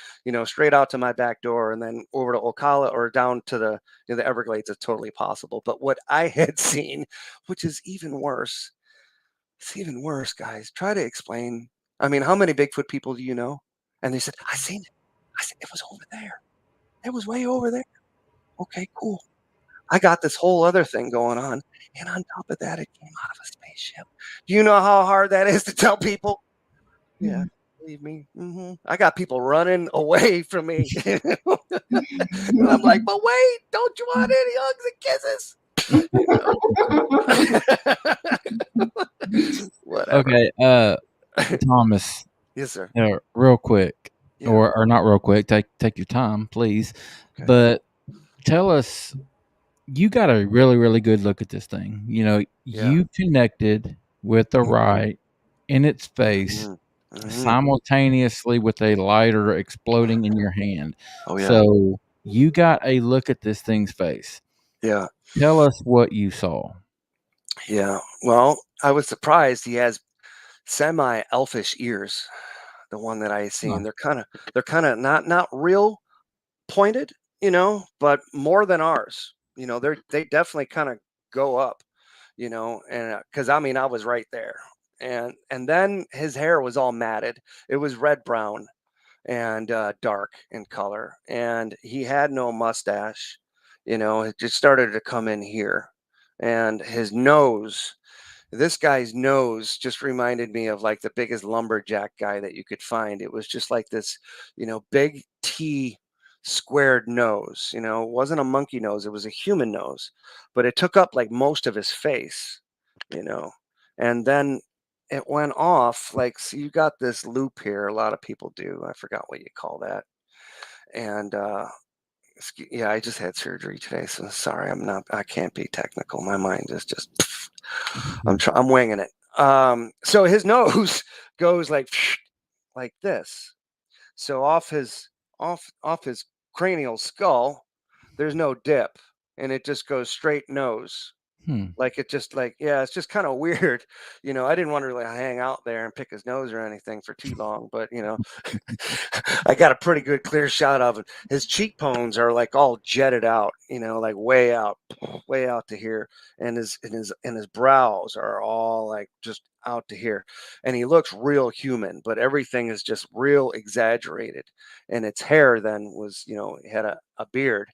straight out to my back door, and then over to Ocala or down to the Everglades, it's totally possible. But what I had seen, which is even worse, guys. Try to explain. I mean, how many Bigfoot people do you know? And they said, I seen it. I said, it was over there. It was way over there. Okay, cool. I got this whole other thing going on. And on top of that, it came out of a spaceship. Do you know how hard that is to tell people? Yeah, believe me. I got people running away from me. And I'm like, but wait, don't you want any hugs and kisses? Whatever. Okay, Thomas. Yes, sir. Real quick, Yeah. or not real quick. Take your time, please. Okay. But tell us, you got a really, really good look at this thing. You connected with the right in its face simultaneously with a lighter exploding in your hand. Oh, yeah. So you got a look at this thing's face. Yeah. Tell us what you saw. Yeah. Well, I was surprised. He has semi-elfish ears. The one that I seen, they're kind of not real pointed, but more than ours. They definitely kind of go up, and because I mean I was right there, and then his hair was all matted. It was red brown and dark in color, and he had no mustache. It just started to come in here, and his nose. This guy's nose just reminded me of like the biggest lumberjack guy that you could find. It was just like this, big T squared nose. It wasn't a monkey nose, it was a human nose, but it took up like most of his face, you know. And then it went off like, so you got this loop here. A lot of people do. I forgot what you call that. And yeah, I just had surgery today, so sorry. I can't be technical. My mind is just I'm winging it. So his nose goes like this. So off his cranial skull, there's no dip, and it just goes straight nose. Like it just yeah, it's just kind of weird. I didn't want to really hang out there and pick his nose or anything for too long, but I got a pretty good clear shot of it. His cheekbones are like all jetted out, like way out to here, and his brows are all like just out to here, and he looks real human, but everything is just real exaggerated. And its hair then was, he had a beard.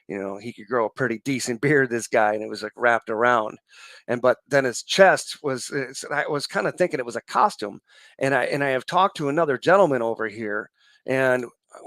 He could grow a pretty decent beard, this guy, and it was like wrapped around. But then his chest was, I was kind of thinking it was a costume. And I have talked to another gentleman over here, and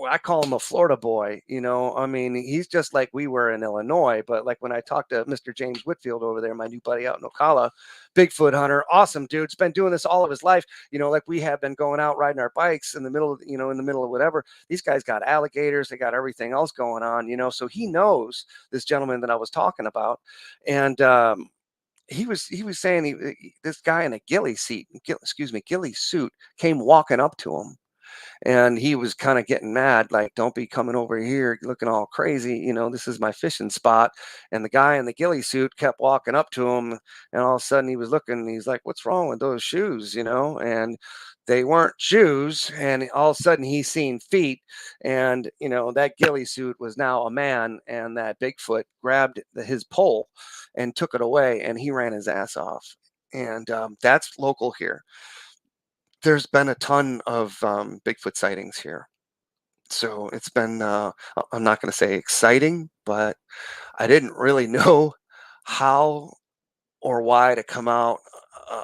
I call him a Florida boy. I mean, he's just like we were in Illinois. But like when I talked to Mr. James Whitfield over there, my new buddy out in Ocala, Bigfoot hunter, awesome dude's been doing this all of his life. Like we have been going out riding our bikes in the middle of, whatever. These guys got alligators, they got everything else going on, so he knows this gentleman that I was talking about. And he was saying this guy in a ghillie suit came walking up to him, and he was kind of getting mad, like, don't be coming over here looking all crazy. This is my fishing spot. And the guy in the ghillie suit kept walking up to him. And all of a sudden he was looking, and he's like, what's wrong with those shoes? And they weren't shoes. And all of a sudden he's seen feet. And, that ghillie suit was now a man. And that Bigfoot grabbed his pole and took it away. And he ran his ass off. And that's local here. There's been a ton of Bigfoot sightings here. So it's been, I'm not going to say exciting, but I didn't really know how or why to come out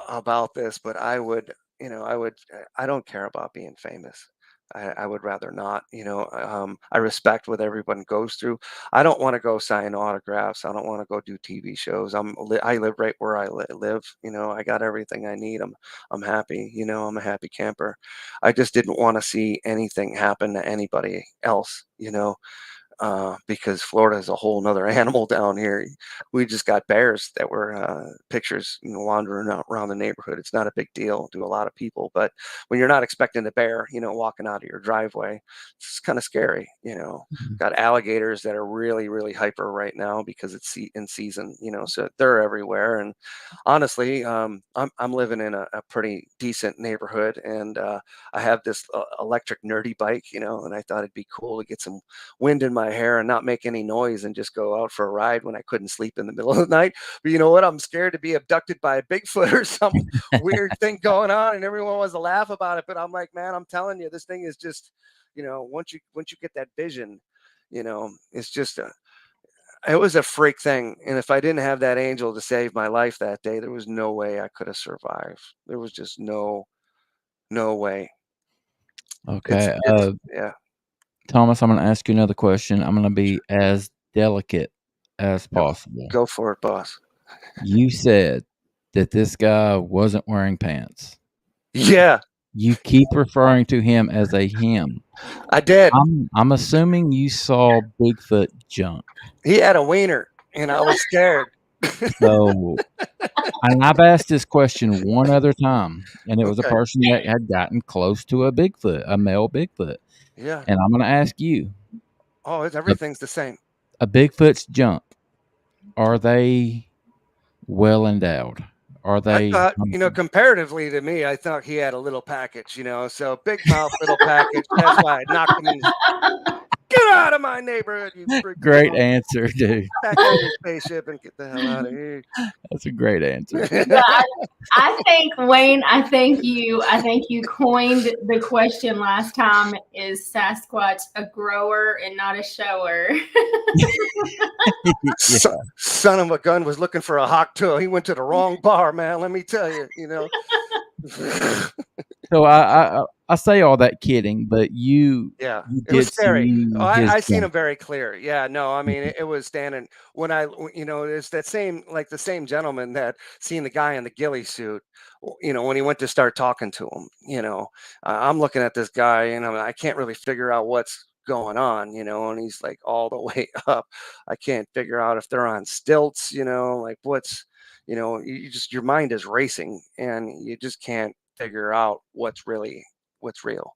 about this. But I would, I don't care about being famous. I would rather not. I respect what everyone goes through. I don't want to go sign autographs. I don't want to go do TV shows. I live right where I live. I got everything I need. I'm happy. I'm a happy camper. I just didn't want to see anything happen to anybody else. Because Florida is a whole nother animal down here. We just got bears that were pictures, wandering around the neighborhood. It's not a big deal to a lot of people, but when you're not expecting a bear, walking out of your driveway, it's kind of scary. Got alligators that are really, really hyper right now because it's in season. So they're everywhere. And honestly, I'm living in a pretty decent neighborhood, and I have this electric nerdy bike, and I thought it'd be cool to get some wind in my hair and not make any noise and just go out for a ride when I couldn't sleep in the middle of the night. But you know what? I'm scared to be abducted by a Bigfoot or some weird thing going on, and everyone wants to laugh about it. But I'm like, man, I'm telling you, this thing is just, once you get that vision, it's just it was a freak thing. And if I didn't have that angel to save my life that day, there was no way I could have survived. There was just no way. Okay. Yeah. Thomas, I'm going to ask you another question. I'm going to be as delicate as possible. Go for it, boss. You said that this guy wasn't wearing pants. Yeah. You keep referring to him as a him. I did. I'm assuming you saw Bigfoot junk. He had a wiener, and I was scared. So, and I've asked this question one other time, and it was a person that had gotten close to a Bigfoot, a male Bigfoot. Yeah. And I'm going to ask you. Oh, everything's the same. A Bigfoot's junk, are they well endowed? Are they? I thought, comparatively to me, I thought he had a little package, so big mouth, little package. That's why I knocked him in. Get out of my neighborhood, you freak! Great answer, dude. Back on your spaceship and get the hell out of here. That's a great answer. Yeah, I think Wayne, I think you coined the question last time, is Sasquatch a grower and not a shower? Son of a gun was looking for a hawk too. He went to the wrong bar, man. Let me tell you, you know. So I say all that kidding, but you Yeah, you it was did scary. see Oh, his I seen junk. him very clear. Yeah, no, I mean, it was standing when you know, it's that same, like the same gentleman that seen the guy in the ghillie suit, you know, when he went to start talking to him, you know, I'm looking at this guy and I can't really figure out what's going on, you know, and he's like all the way up. I can't figure out if they're on stilts, you know, like what's, you know, you just, your mind is racing and you just can't figure out what's real,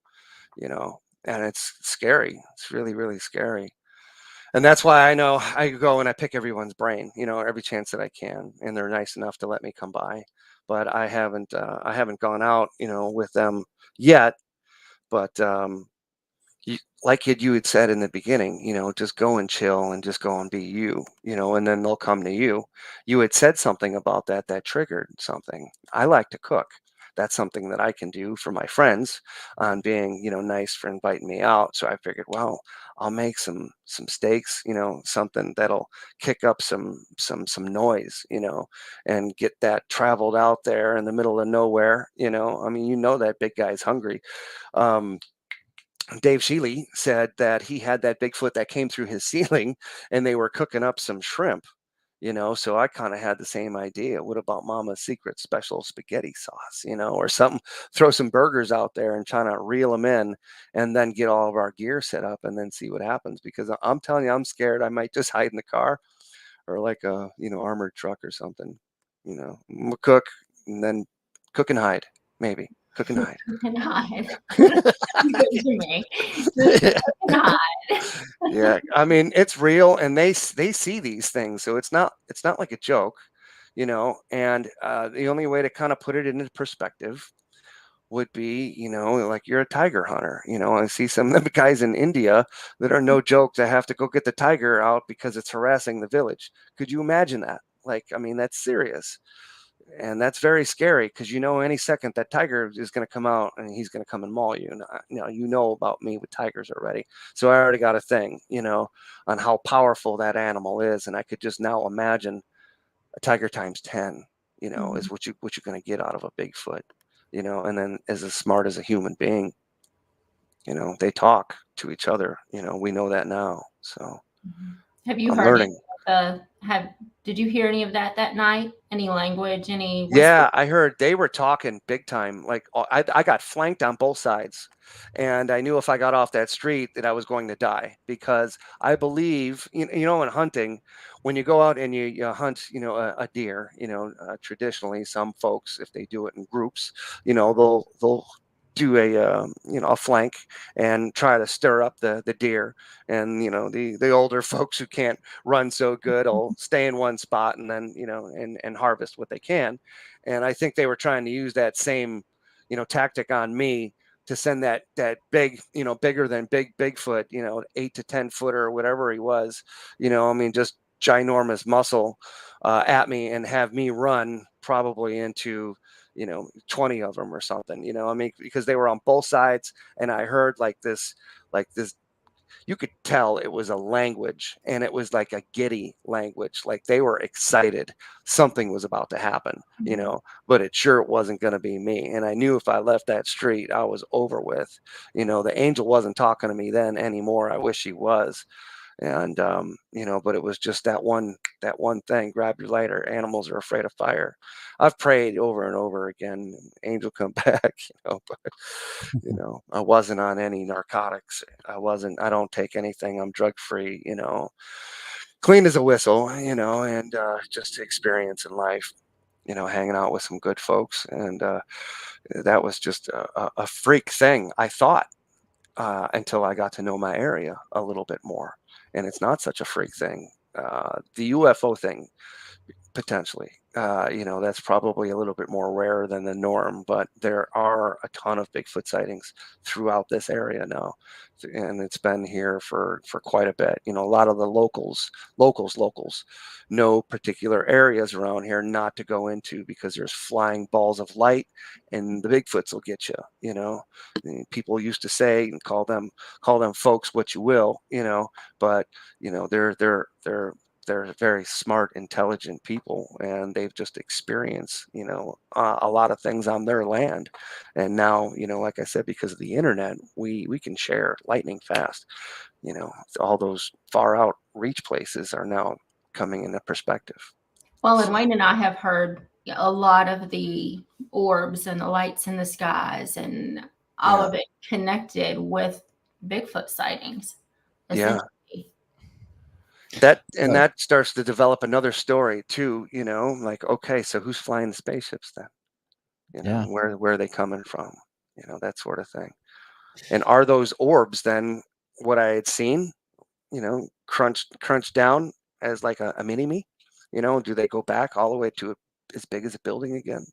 you know, and it's scary. It's really, really scary. And that's why I know I go and I pick everyone's brain, you know, every chance that I can. And they're nice enough to let me come by. But I haven't gone out, you know, with them yet. But like you had said in the beginning, you know, just go and chill and just go and be you, you know, and then they'll come to you. You had said something about that triggered something. I like to cook. That's something that I can do for my friends on being, you know, nice for inviting me out. So I figured, well, I'll make some steaks, you know, something that'll kick up some noise, you know, and get that traveled out there in the middle of nowhere, you know. I mean, you know that big guy's hungry. Um, Dave Shealy said that he had that Bigfoot that came through his ceiling and they were cooking up some shrimp, you know. So I kind of had the same idea. What about Mama's secret special spaghetti sauce, you know, or something? Throw some burgers out there and try to reel them in and then get all of our gear set up and then see what happens. Because I'm telling you, I'm scared. I might just hide in the car or like a, you know, armored truck or something, you know. I'm gonna cook and then cook and hide, maybe. Cook and hide. Not good to me. Just not. Yeah, I mean, it's real and they see these things, so it's not like a joke, you know. And the only way to kind of put it into perspective would be, you know, like you're a tiger hunter, you know. I see some of the guys in India that are no joke that have to go get the tiger out because it's harassing the village. Could you imagine that? Like, I mean, that's serious. And that's very scary because you know any second that tiger is going to come out and he's going to come and maul you. And you know about me with tigers already, so I already got a thing, you know, on how powerful that animal is, and I could just now imagine a tiger times 10, you know, is what you're going to get out of a Bigfoot, you know. And then as smart as a human being, you know, they talk to each other, you know, we know that now. So Have you I'm heard learning. did you hear any of that night? Any language, any whisper? Yeah, I heard they were talking big time. Like I got flanked on both sides, and I knew if I got off that street that I was going to die because I believe, you know, in hunting, when you go out and you hunt, you know, a deer, you know, traditionally some folks, if they do it in groups, you know, they'll do a you know, a flank and try to stir up the deer, and you know, the older folks who can't run so good will stay in one spot and then, you know, and harvest what they can. And I think they were trying to use that same, you know, tactic on me to send that big, you know, bigger than Bigfoot, you know, 8 to 10 footer or whatever he was, you know, I mean, just ginormous muscle at me and have me run probably into, you know, 20 of them or something, you know. I mean, because they were on both sides and I heard like this, you could tell it was a language, and it was like a giddy language, like they were excited something was about to happen, you know. But it sure wasn't going to be me, and I knew if I left that street I was over with, you know. The angel wasn't talking to me then anymore. I wish he was. And you know, but it was just that one thing: grab your lighter, animals are afraid of fire. I've prayed over and over again, angel come back, you know. But you know, I wasn't on any narcotics. I don't take anything. I'm drug free, you know, clean as a whistle, you know. And just experience in life, you know, hanging out with some good folks. And that was just a freak thing, I thought, until I got to know my area a little bit more. And it's not such a freak thing. The UFO thing, Potentially. That's probably a little bit more rare than the norm, but there are a ton of Bigfoot sightings throughout this area now. And it's been here for quite a bit. A lot of the locals know particular areas around here not to go into because there's flying balls of light and the Bigfoots will get you, And people used to say and call them folks what you will, but they're very smart, intelligent people, and they've just experienced, a lot of things on their land. And now, like I said, because of the internet, we can share lightning fast. All those far out reach places are now coming into perspective. Well, and Wayne and I have heard a lot of the orbs and the lights in the skies and all of it connected with Bigfoot sightings. Yeah. Essentially. That starts to develop another story too, like, okay, so who's flying the spaceships then? Where are they coming from? That sort of thing. And are those orbs then what I had seen, crunched down as like a mini me? Do they go back all the way to as big as a building again?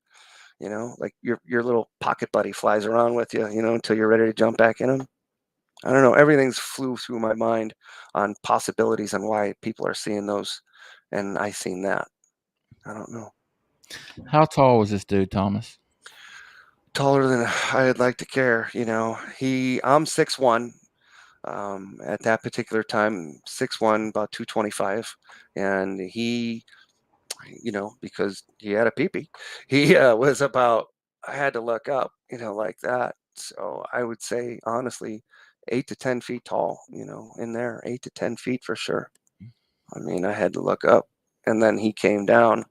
Like your little pocket buddy flies around with you, until you're ready to jump back in them. I don't know. Everything's flew through my mind on possibilities and why people are seeing those, and I seen that. I don't know. How tall was this dude, Thomas? Taller than I'd like to care. I'm 6'1". At that particular time, 6'1", about 225, and he, because he had a peepee, he was about. I had to look up, like that. So I would say honestly, 8 to 10 feet tall. In there, 8 to 10 feet for sure. I mean, I had to look up, and then he came down,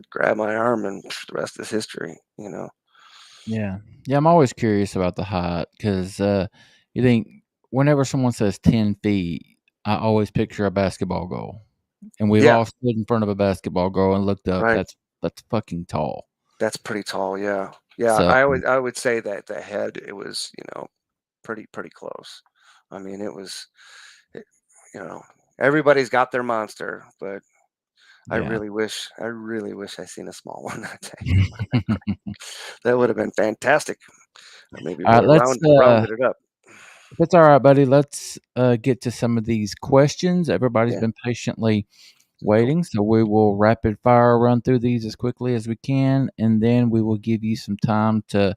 grabbed my arm, and the rest is history. Yeah. I'm always curious about the height because you think whenever someone says 10 feet, I always picture a basketball goal, and we've all stood in front of a basketball goal and looked up. Right. That's fucking tall. That's pretty tall. Yeah. So, I would say that the head, it was pretty close. I mean, it was, everybody's got their monster, but I really wish I seen a small one that day. That would have been fantastic. Maybe all right, let's rounded it up. If it's all right, buddy, let's get to some of these questions. Everybody's been patiently waiting, so we will rapid fire run through these as quickly as we can, and then we will give you some time to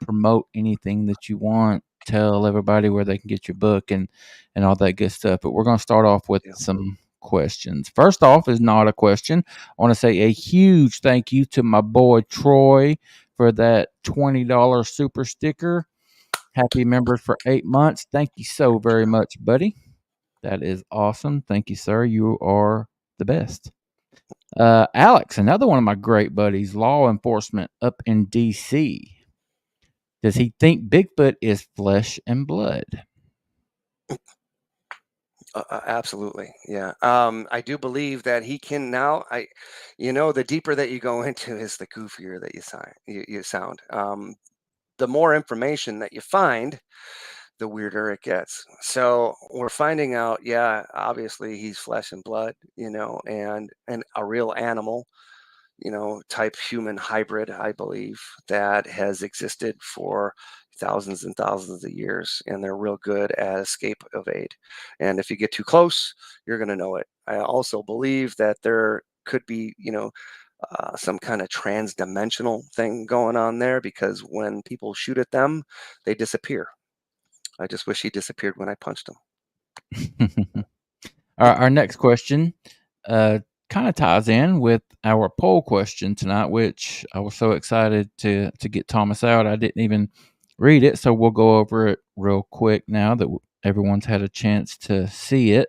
promote anything that you want. Tell everybody where they can get your book and all that good stuff. But we're going to start off with some questions. First off is not a question. I want to say a huge thank you to my boy Troy for that $20 super sticker. Happy members for 8 months. Thank you so very much, buddy. That is awesome. Thank you, sir. You are the best. Alex, another one of my great buddies, law enforcement up in D.C. Does he think Bigfoot is flesh and blood? Absolutely. Yeah. I do believe that he can now. The deeper that you go into is the goofier that you sound. The more information that you find, the weirder it gets. So we're finding out, obviously he's flesh and blood, and a real animal, type human hybrid, I believe, that has existed for thousands and thousands of years, and they're real good at escape evade. And if you get too close, you're going to know it. I also believe that there could be, some kind of trans-dimensional thing going on there, because when people shoot at them, they disappear. I just wish he disappeared when I punched him. Our next question kind of ties in with our poll question tonight, which I was so excited to get Thomas out. I didn't even read it, so we'll go over it real quick now that everyone's had a chance to see it.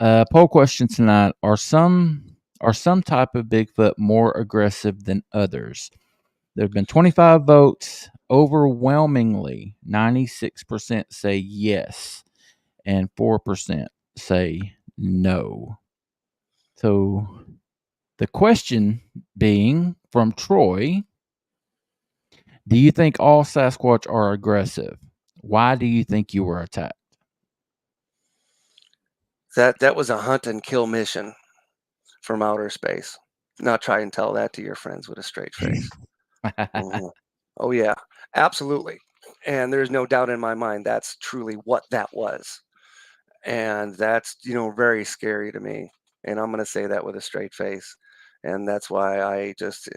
Poll question tonight: Are some type of Bigfoot more aggressive than others? There have been 25 votes. Overwhelmingly, 96% say yes, and 4% say no. So the question being from Troy: do you think all Sasquatch are aggressive? Why do you think you were attacked? That was a hunt and kill mission. from outer space. Now try and tell that to your friends with a straight face. Mhm. Oh yeah, absolutely. And there's no doubt in my mind that's truly what that was. And that's, very scary to me. And I'm going to say that with a straight face. And that's why I just,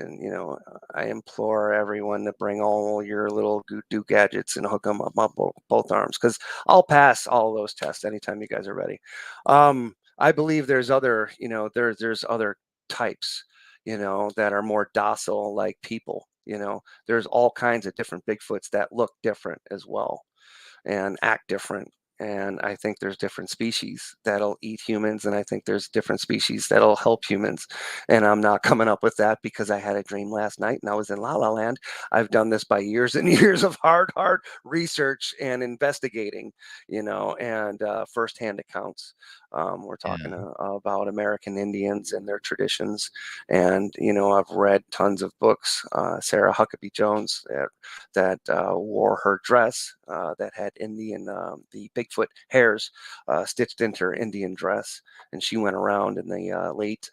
I implore everyone to bring all your little do gadgets and hook them up my both arms, because I'll pass all those tests anytime you guys are ready. I believe there's other, there's other types, that are more docile like people. There's all kinds of different Bigfoots that look different as well and act different. And I think there's different species that'll eat humans, and I think there's different species that'll help humans. And I'm not coming up with that because I had a dream last night and I was in La La Land. I've done this by years and years of hard research and investigating, and firsthand accounts. We're talking about American Indians and their traditions. And, I've read tons of books. Sarah Huckabee Jones that wore her dress that had the Bigfoot hairs stitched into her Indian dress. And she went around in the late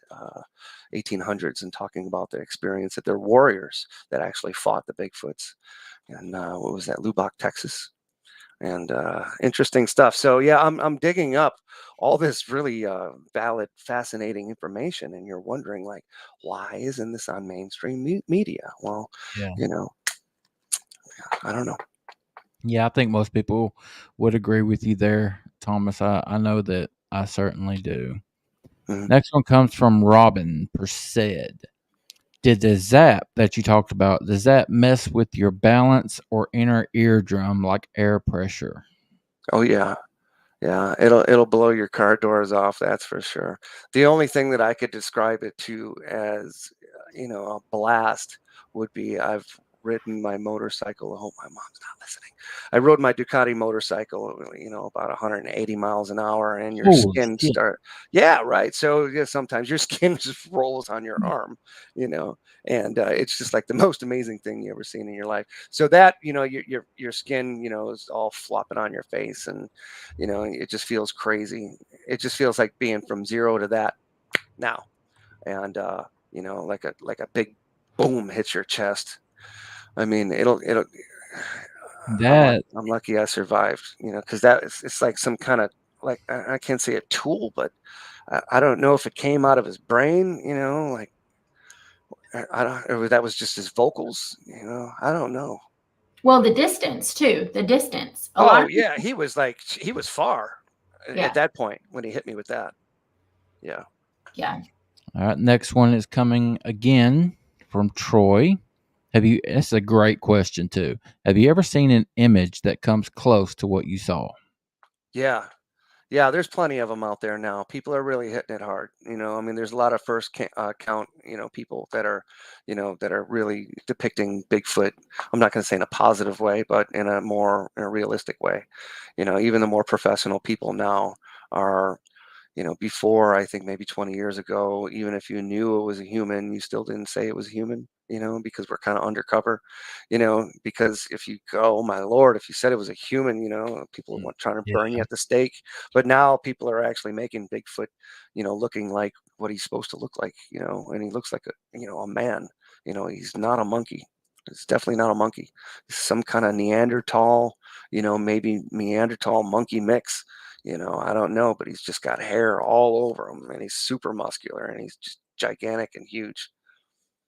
1800s and talking about their experience that they're warriors that actually fought the Bigfoots. And what was that, Lubbock, Texas? And interesting stuff. So yeah, I'm digging up all this really valid, fascinating information, and you're wondering, like, why isn't this on mainstream media? Well, Yeah. I don't know. Yeah, I think most people would agree with you there, Thomas. I know that I certainly do. Mhm. Next one comes from Robin Persed. Did the zap that you talked about, does that mess with your balance or inner eardrum like air pressure? Oh yeah. Yeah, it'll blow your car doors off, that's for sure. The only thing that I could describe it to as, a blast would be I've ridden my motorcycle. I hope my mom's not listening. I rode my Ducati motorcycle, about 180 miles an hour, and your Holy skin shit. yeah, right. So yeah, sometimes your skin just rolls on your arm, and it's just like the most amazing thing you ever seen in your life. So that, your skin, is all flopping on your face, and it just feels crazy. It just feels like being from zero to that now. And like a big boom hits your chest. I mean, it'll That I'm lucky I survived, because it's like some kind of, like, I can't say a tool, but I don't know if it came out of his brain, like, I don't, or that was just his vocals, I don't know. Well, the distance too. The distance. A Oh lot of yeah, he was far Yeah. at that point when he hit me with that. Yeah. Yeah. All right, next one is coming again from Troy. That's a great question too. Have you ever seen an image that comes close to what you saw? Yeah. Yeah, there's plenty of them out there now. People are really hitting it hard. I mean, there's a lot of first count, people that are, that are really depicting Bigfoot. I'm not going to say in a positive way, but in a realistic way. Even the more professional people now are, before, I think maybe 20 years ago, even if you knew it was a human, you still didn't say it was a human, because we're kind of undercover, because if you go, oh my Lord, if you said it was a human, people want trying to burn you at the stake. But now people are actually making Bigfoot, looking like what he's supposed to look like, and he looks like a man, he's not a monkey. It's definitely not a monkey. It's some kind of Neanderthal, maybe Neanderthal monkey mix. I don't know, but he's just got hair all over him, and he's super muscular, and he's just gigantic and huge.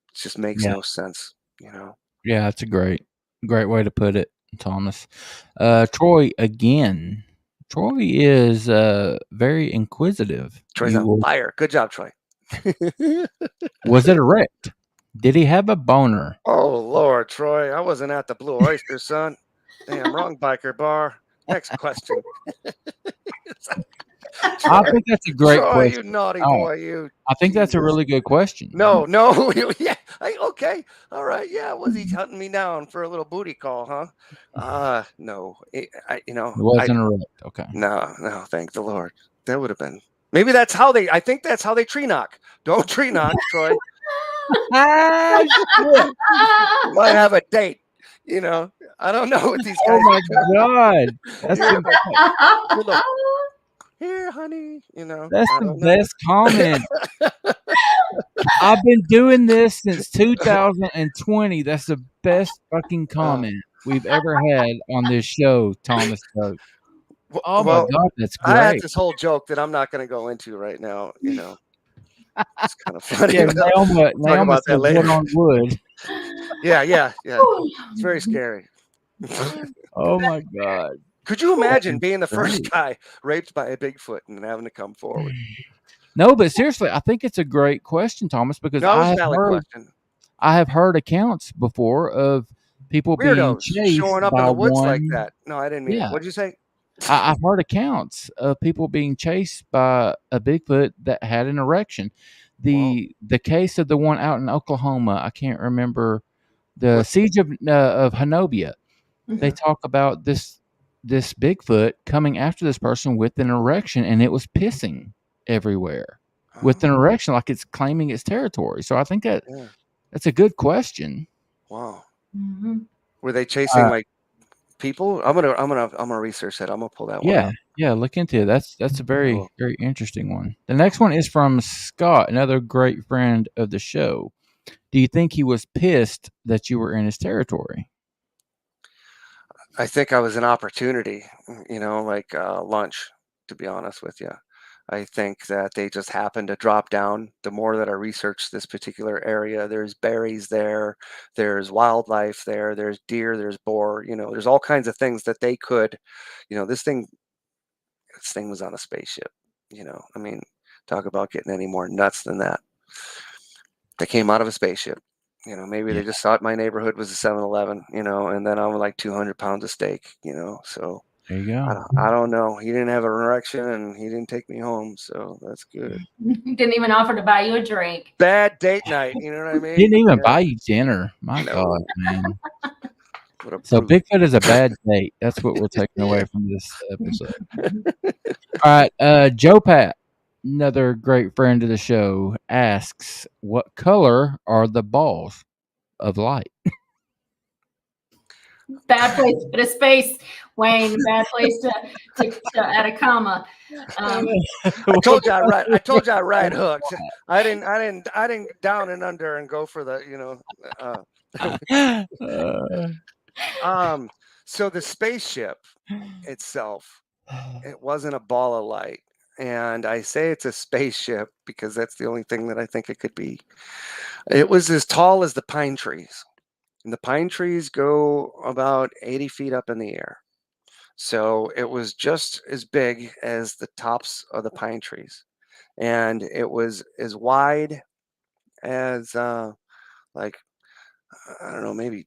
It just makes Yeah. no sense, Yeah, that's a great way to put it, Thomas. Troy again. Troy is very inquisitive. Troy's on fire. Good job, Troy. Was it erect? Did he have a boner? Oh Lord, Troy, I wasn't at the Blue Oyster, son. Damn, wrong biker bar. Next question. I think that's a great Troy, question. you naughty boy, you. I think that's a really good question. No, yeah, okay, all right, yeah. Was he hunting me down for a little booty call, huh? No, It wasn't erect. Okay. No, thank the Lord. That would have been. Maybe that's how they. I think that's how they tree knock. Don't tree knock, Troy. Ah, shit. You might have a date. I don't know what these guys. Oh my God, that's Look, here, honey. That's the best comment. I've been doing this since 2020. That's the best fucking comment we've ever had on this show, Thomas Stokes. Oh my Well, God, that's I had great. this whole joke that I'm not going to go into right now. It's kind of funny. Yeah, But Naoma talk about said that later. wood on wood. Yeah. It's very scary. Oh my God. Could you imagine being the Great. first guy raped by a Bigfoot and having to come forward? No, but seriously, I think it's a great question, Thomas, because No, it was a valid question. I have heard accounts before of people being Weirdos chased showing up in by the woods like one. that. No, I didn't mean Yeah. it. What'd you say? I've heard accounts of people being chased by a Bigfoot that had an erection. The case of the one out in Oklahoma, I can't remember, the siege of Hanobia. They talk about this Bigfoot coming after this person with an erection, and it was pissing everywhere with an erection, like it's claiming its territory. So I think that's a good question. Wow. Mm-hmm. Were they chasing like people? I'm gonna research that. I'm gonna pull that one up. Yeah, look into it. That's a very very interesting one. The next one is from Scott, another great friend of the show. Do you think he was pissed that you were in his territory? I think I was an opportunity, like lunch, to be honest with you. I think that they just happened to drop down. The more that I researched this particular area, there's berries there, there's wildlife there, there's deer, there's boar, there's all kinds of things that they could, this thing was on a spaceship, I mean, talk about getting any more nuts than that. They came out of a spaceship. Maybe they just thought my neighborhood was a 7-Eleven, and then I'm like 200 pounds of steak, so There you go. I don't know. He didn't have an erection and he didn't take me home, so that's good. He didn't even offer to buy you a drink. Bad date night, you know what I mean? Didn't even buy you dinner. My God, man. So Bigfoot is a bad date. That's what we're taking away from this episode. All right, Joe Pat, another great friend of the show, asks, "What color are the balls of light?" Bad place to put a space, Wayne. Bad place to add a comma. I told you I right hooked. I didn't down and under and go for the, so the spaceship itself, it wasn't a ball of light. And I say it's a spaceship because that's the only thing that I think it could be. It was as tall as the pine trees. And the pine trees go about 80 feet up in the air. So it was just as big as the tops of the pine trees. And it was as wide as, like, I don't know, maybe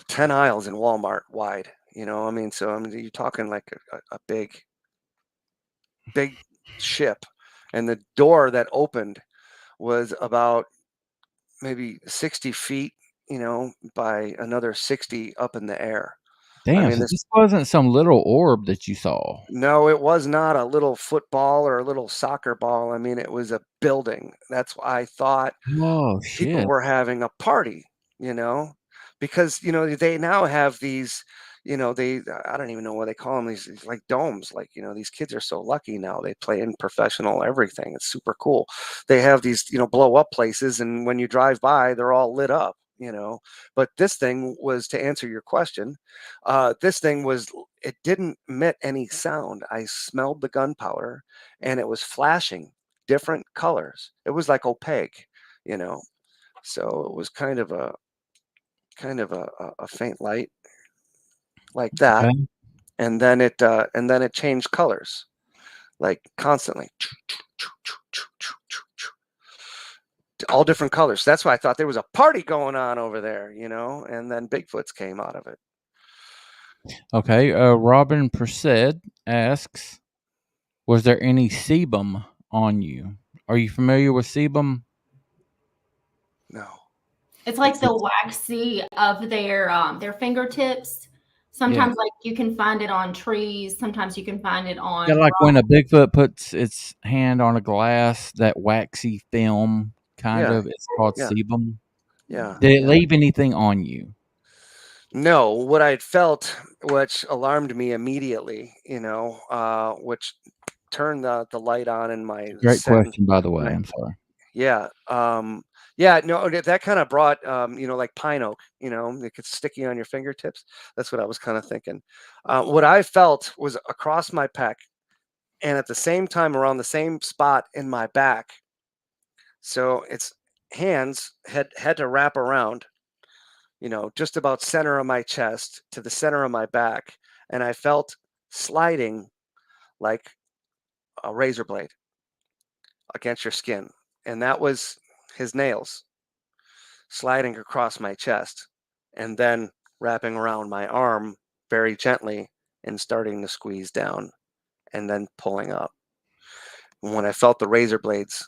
10 aisles in Walmart wide. So you're talking like a big ship. And the door that opened was about maybe 60 feet, by another 60 up in the air. Damn, so this wasn't some little orb that you saw. No, it was not a little football or a little soccer ball. I mean, it was a building. That's why I thought people were having a party, because, they now have these, I don't even know what they call them, these like domes, like, these kids are so lucky now. They play in professional everything. It's super cool. They have these, blow up places, and when you drive by, they're all lit up. But this thing was, to answer your question, this thing it didn't emit any sound. I smelled the gunpowder and it was flashing different colors. It was like opaque, so it was kind of a faint light like that. Okay. And then it changed colors like constantly. All different colors. That's why I thought there was a party going on over there, and then Bigfoots came out of it. Okay. Robin Persed asks, was there any sebum on you? Are you familiar with sebum? No. It's like the waxy of their fingertips. Sometimes like you can find it on trees. Sometimes you can find it on. Yeah, like when a Bigfoot puts its hand on a glass, that waxy film kind of, it's called sebum. Yeah. Did it leave anything on you? No, what I'd felt, which alarmed me immediately, which turned the light on in my. Great question, by the way. I'm sorry. Yeah. Yeah. No, that kind of brought, like pine oak, it gets sticky on your fingertips. That's what I was kind of thinking. What I felt was across my pec and at the same time around the same spot in my back. So its hands had to wrap around, just about center of my chest to the center of my back. And I felt sliding like a razor blade against your skin. And that was his nails sliding across my chest and then wrapping around my arm very gently and starting to squeeze down and then pulling up. And when I felt the razor blades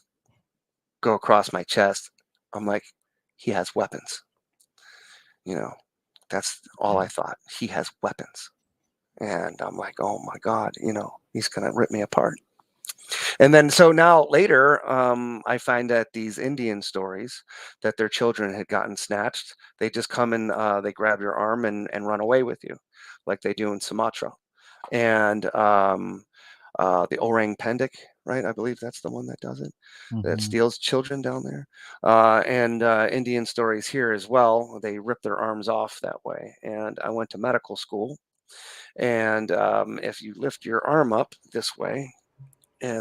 go across my chest, I'm like, he has weapons. That's all I thought. He has weapons. And I'm like, oh my God, he's going to rip me apart. And then, so now later, I find that these Indian stories that their children had gotten snatched, they just come and they grab your arm and run away with you, like they do in Sumatra. And the orang pendek, right? I believe that's the one that does it, that steals children down there. And Indian stories here as well. They rip their arms off that way. And I went to medical school. And if you lift your arm up this way,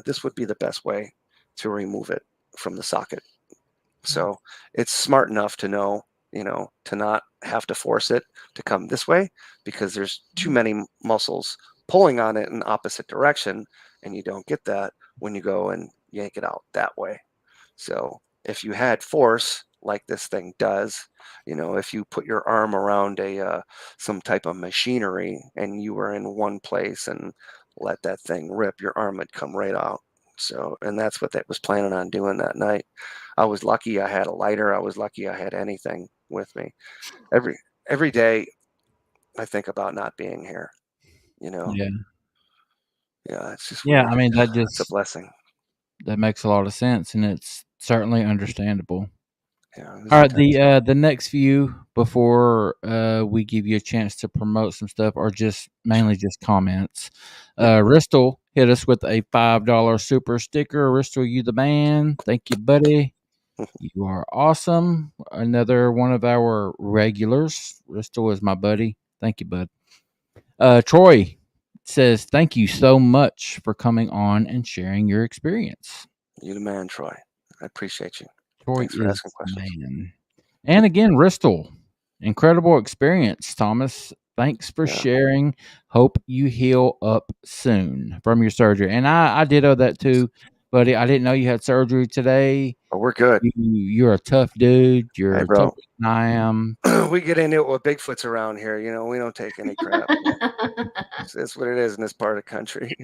this would be the best way to remove it from the socket. So it's smart enough to know, to not have to force it to come this way, because there's too many muscles pulling on it in the opposite direction, and you don't get that when you go and yank it out that way. So if you had force like this thing does, if you put your arm around some type of machinery and you were in one place and let that thing rip, your arm would come right out. So, and that's what that was planning on doing that night. I was lucky I had a lighter. I was lucky I had anything with me. Every day I think about not being here, Yeah. Yeah, it's just Yeah. weird. I mean, It's a blessing. that makes a lot of sense, and it's certainly understandable. Yeah. All right, the next few before we give you a chance to promote some stuff are just mainly just comments. Ristel hit us with a $5 super sticker. Ristel, you the man. Thank you, buddy. You are awesome. Another one of our regulars. Ristel is my buddy. Thank you, bud. Troy says, thank you so much for coming on and sharing your experience. You the man, Troy. I appreciate you. Troy Thanks for is asking questions. man. And again, Ristel, incredible experience, Thomas. Thanks for Yeah. sharing. Hope you heal up soon from your surgery. And I ditto that too, buddy. I didn't know you had surgery today. Oh, we're good. You're a tough dude. You're Hey, bro. tougher than I am. We get into it with Bigfoot's around here. We don't take any crap. That's what it is in this part of the country.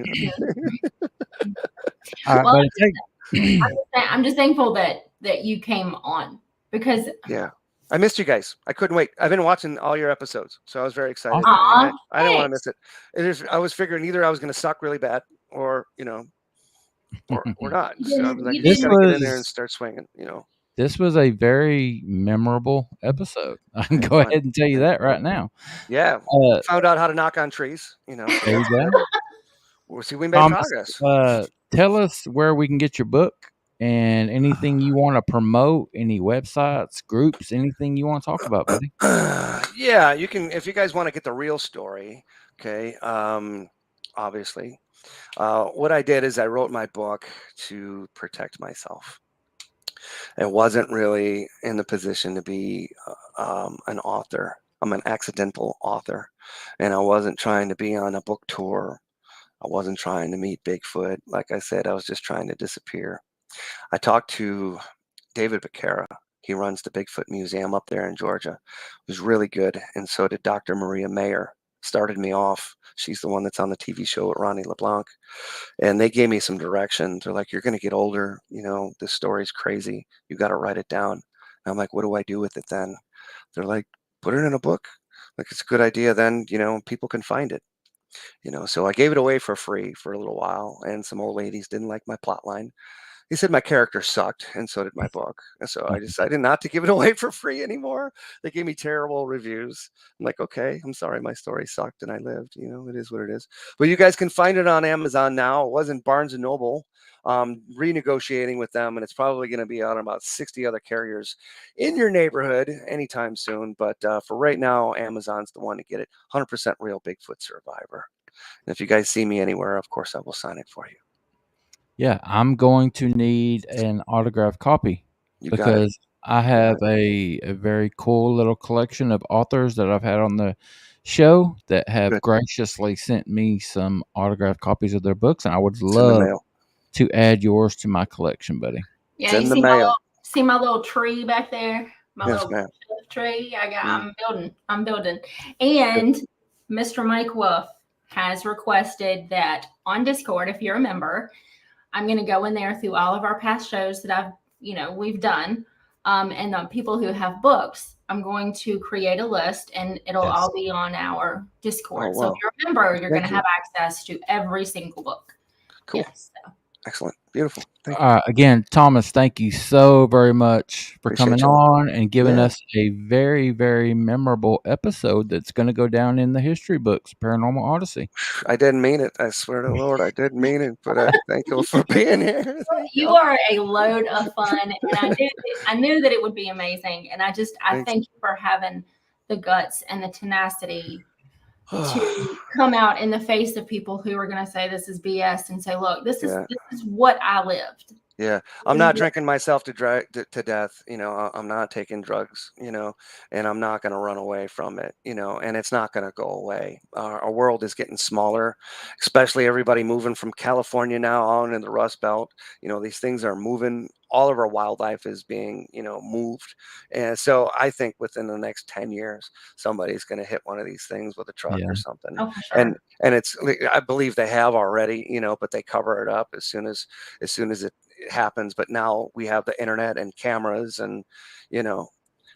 All right, Well, buddy. I'm just thankful that you came on, because Yeah. I missed you guys. I couldn't wait. I've been watching all your episodes, so I was very excited. Awesome. I didn't want to miss it. I was figuring either I was going to suck really bad, or or not. So I was like, I just got to get in there and start swinging. This was a very memorable episode. I can go ahead and tell you that right now. Yeah. Found out how to knock on trees. There you go. We'll see. We made progress. Tell us where we can get your book and anything you want to promote, any websites, groups, anything you want to talk about, buddy. Yeah, you can, if you guys want to get the real story. Okay. Obviously, what I did is I wrote my book to protect myself. I wasn't really in the position to be an author. I'm an accidental author, and I wasn't trying to be on a book tour. I wasn't trying to meet Bigfoot. Like I said, I was just trying to disappear. I talked to David Becerra. He runs the Bigfoot Museum up there in Georgia. It was really good, and so did Dr. Maria Mayer. Started me off. She's the one that's on the TV show with Ronnie LeBlanc. And they gave me some direction. They're like, you're going to get older. This story's crazy. You got to write it down. And I'm like, what do I do with it then? They're like, put it in a book. Like, it's a good idea. Then, people can find it. So I gave it away for free for a little while. And some old ladies didn't like my plot line. He said my character sucked, and so did my book. And so I decided not to give it away for free anymore. They gave me terrible reviews. I'm like, okay, I'm sorry, my story sucked and I lived. You know, it is what it is. But you guys can find it on Amazon now. It was in Barnes and Noble. Renegotiating with them, and it's probably going to be on about 60 other carriers in your neighborhood anytime soon. But for right now, Amazon's the one to get it. 100% real Bigfoot survivor. And if you guys see me anywhere, of course, I will sign it for you. Yeah, I'm going to need an autographed copy You got it. because I have a very cool little collection of authors that I've had on the show that have Good. graciously sent me some autographed copies of their books, and I would It's in the love mail. to add yours to my collection, buddy. Yeah, It's in you the see mail. see my little tree back there? My Yes, little ma'am. tree. I'm building. And Mr. Mike Wolf has requested that on Discord, if you're a member, I'm going to go in there through all of our past shows that we've done. And the people who have books, I'm going to create a list and it'll Yes. all be on our Discord. Oh, So wow. if you're a member, you're going to Thank you. have access to every single book. Cool. Yes. So. Excellent. Beautiful. Thank you. Again, Thomas, thank you so very much for Appreciate coming you. on and giving Yeah. us a very, very memorable episode that's going to go down in the history books, Paranormal Odyssey. I didn't mean it. I swear to the Lord, I didn't mean it. But thank you for being here. Thank You are a load of fun, and I knew that it would be amazing. And I thank you for having the guts and the tenacity to come out in the face of people who are going to say this is BS and say, look, this is what I lived. Yeah, I'm not drinking myself to death. I'm not taking drugs, and I'm not going to run away from it, and it's not going to go away. Our world is getting smaller, especially everybody moving from California now on in the Rust Belt. These things are moving. All of our wildlife is being, moved. And so I think within the next 10 years, somebody's going to hit one of these things with a truck or something. Oh, for sure. And it's, I believe they have already, but they cover it up as soon as it happens. But now we have the internet and cameras and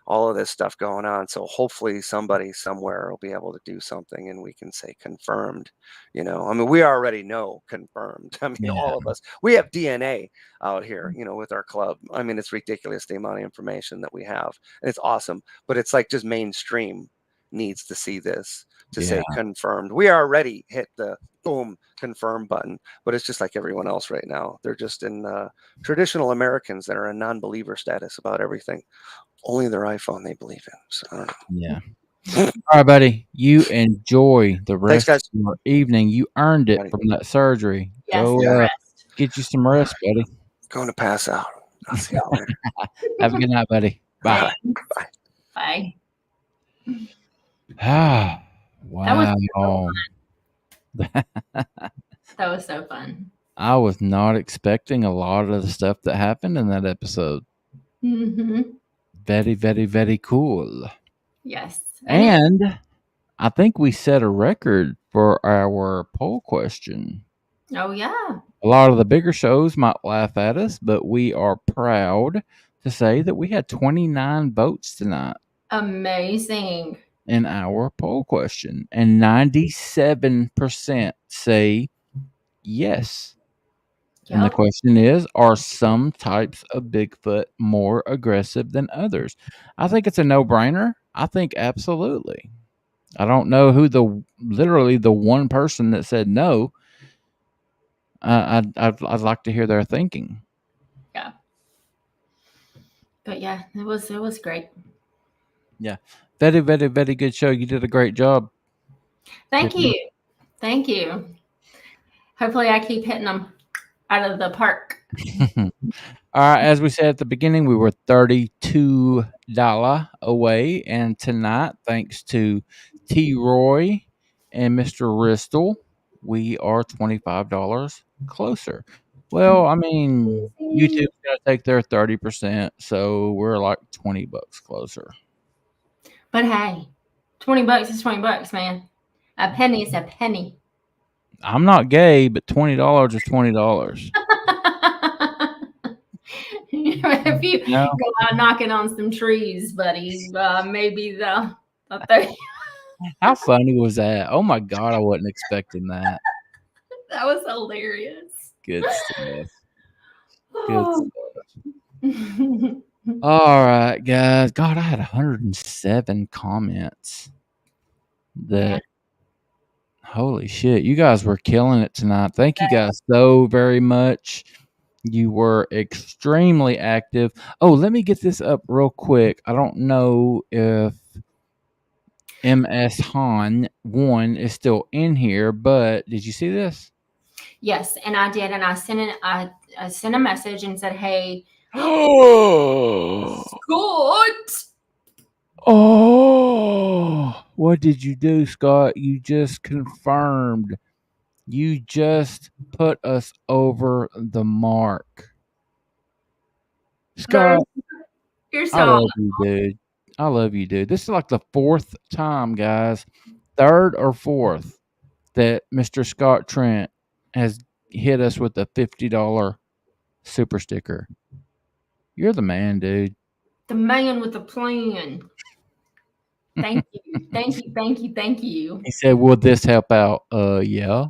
all of this stuff going on, so hopefully somebody somewhere will be able to do something and we can say confirmed. We already know confirmed. All of us, we have DNA out here, with our club. It's ridiculous the amount of information that we have, and it's awesome, but it's like just mainstream needs to see this to say confirmed. We already hit the boom confirm button, but it's just like everyone else right now. They're just in traditional Americans that are in non-believer status about everything. Only their iPhone they believe in. So I don't know. Yeah. All right, buddy. You enjoy the rest Thanks, of your evening. You earned it from that surgery. Yes, Go get you some rest, buddy. Going to pass out. I'll see y'all later. Have a good night, buddy. Bye. Bye. Ah, wow. That was so fun. I was not expecting a lot of the stuff that happened in that episode. Mm-hmm. Very, very, very cool. Yes. And I think we set a record for our poll question. Oh, yeah. A lot of the bigger shows might laugh at us, but we are proud to say that we had 29 votes tonight. Amazing. In our poll question. And 97% say yes. Yep. And the question is, are some types of Bigfoot more aggressive than others? I think it's a no-brainer. I think absolutely. I don't know who literally the one person that said no. I'd like to hear their thinking. Yeah. But yeah, it was great. Yeah. Very, very, very good show. You did a great job. Thank you. Thank you. Hopefully I keep hitting them out of the park. All right. As we said at the beginning, we were $32 away. And tonight, thanks to T. Roy and Mr. Ristle, we are $25 closer. Well, YouTube's going to take their 30%. So we're like $20 closer. But hey, $20 is $20, man. A penny is a penny. I'm not gay, but $20 is $20. If you go out knocking on some trees, buddy, maybe they'll How funny was that? Oh my God, I wasn't expecting that. That was hilarious. Good stuff. Good. All right, guys. God, I had 107 comments. That holy shit, you guys were killing it tonight. Thank you guys so very much. You were extremely active. Oh, let me get this up real quick. I don't know if MS Han 1 is still in here, but did you see this? Yes, and I did, and I sent a message and said, "Hey, Oh, Scott." oh, what did you do, Scott? You just confirmed. You just put us over the mark. Scott, You're I so love you, dude. I love you, dude. This is like the fourth time, guys, third or fourth, that Mr. Scott Trent has hit us with a $50 super sticker. You're the man, dude. the man with the plan. Thank you, thank you, thank you, thank you. He said, "Will this help out?" Yeah.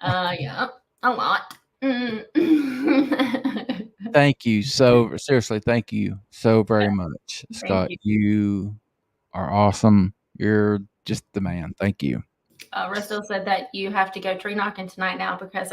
Yeah, a lot. Thank you so seriously. Thank you so very much, Scott. you. You are awesome. You're just the man. Thank you. Russell said that you have to go tree knocking tonight now because.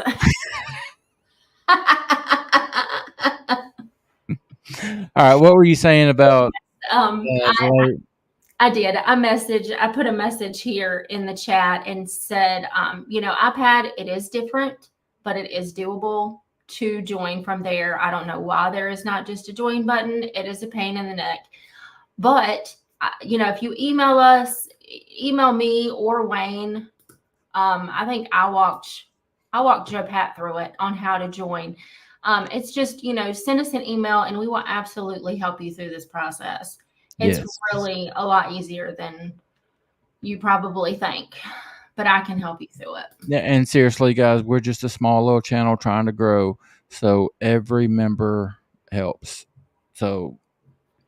All right, what were you saying about? I did. I put a message here in the chat and said, iPad, it is different, but it is doable to join from there. I don't know why there is not just a join button. It is a pain in the neck. But, if you email me or Wayne, I think I walked Joe Pat through it on how to join. It's just, send us an email and we will absolutely help you through this process. It's really a lot easier than you probably think, but I can help you through it. Yeah, and seriously, guys, we're just a small little channel trying to grow, so every member helps. So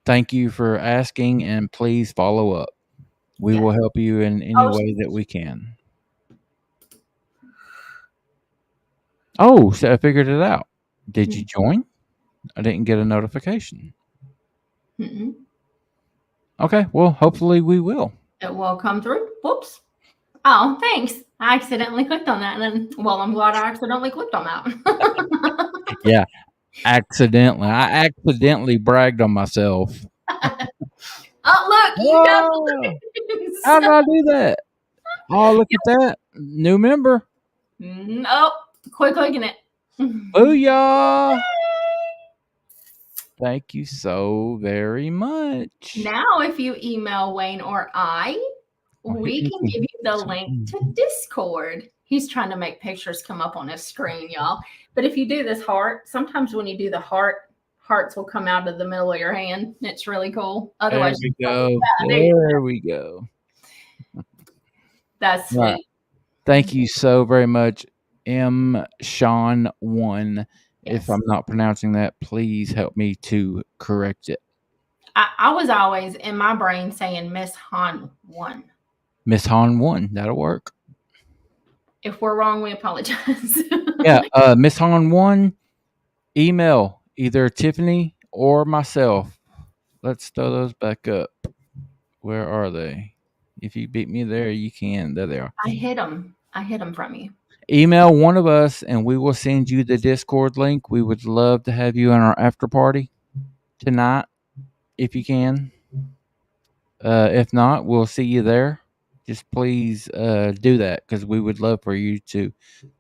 thank you for asking, and please follow up. We will help you in any way that we can. Oh, so I figured it out. Did you join? I didn't get a notification. Mm-mm. Okay, well, hopefully we will. It will come through. Whoops. Oh, thanks. I accidentally clicked on that. And then, I'm glad I accidentally clicked on that. Yeah, accidentally. I accidentally bragged on myself. Oh, look. You got how did I do that? Oh, look at that. New member. Nope. Quit clicking it. Booyah. Thank you so very much. Now, if you email Wayne or I, we can give you the link to Discord. He's trying to make pictures come up on his screen, y'all. But if you do this heart, sometimes when you do the hearts will come out of the middle of your hand. It's really cool. Otherwise, there we go. That's sweet. Right. Thank you so very much, M. Sean 1. If I'm not pronouncing that, please help me to correct it. I was always in my brain saying Miss Han 1. Miss Han 1, that'll work. If we're wrong, we apologize. Yeah, Miss Han 1, email either Tiffany or myself. Let's throw those back up. Where are they? If you beat me there, you can. There they are. I hid them from you. Email one of us and we will send you the Discord link. We would love to have you in our after party tonight if you can. If not, we'll see you there. Just please do that because we would love for you to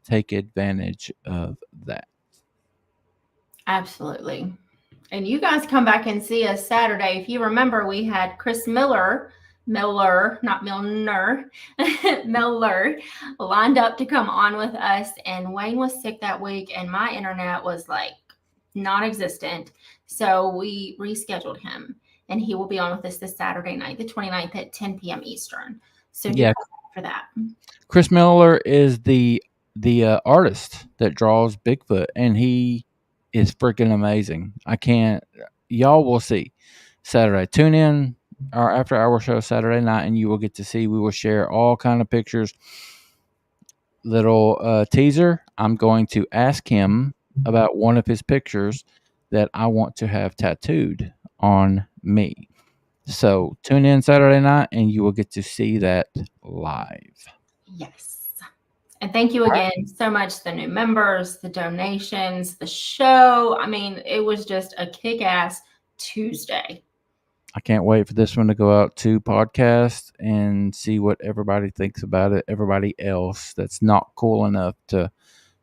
take advantage of that. Absolutely. And you guys come back and see us Saturday. If you remember, we had Chris Miller, not Milner, Miller, lined up to come on with us. And Wayne was sick that week and my internet was like non-existent. So we rescheduled him and he will be on with us this Saturday night, the 29th at 10 p.m. Eastern. So for that. Chris Miller is the artist that draws Bigfoot and he is freaking amazing. Y'all will see Saturday. Tune in our after hour show Saturday night and you will get to see. We will share all kind of pictures. Little teaser. I'm going to ask him about one of his pictures that I want to have tattooed on me. So tune in Saturday night and you will get to see that live. Yes. And thank you again so much, the new members, the donations, the show. I mean, it was just a kick-ass Tuesday. I can't wait for this one to go out to podcast and see what everybody thinks about it. Everybody else that's not cool enough to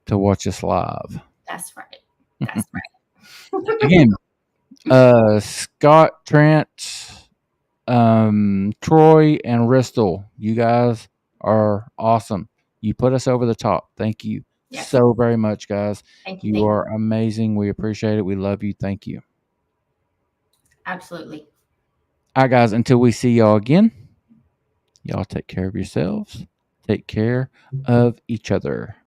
watch us live. That's right. That's right. Again, Scott, Trent, Troy, and Ristel, you guys are awesome. You put us over the top. Thank you so very much, guys. Thank you. You are amazing. We appreciate it. We love you. Thank you. Absolutely. All right, guys, until we see y'all again, y'all take care of yourselves. Take care of each other.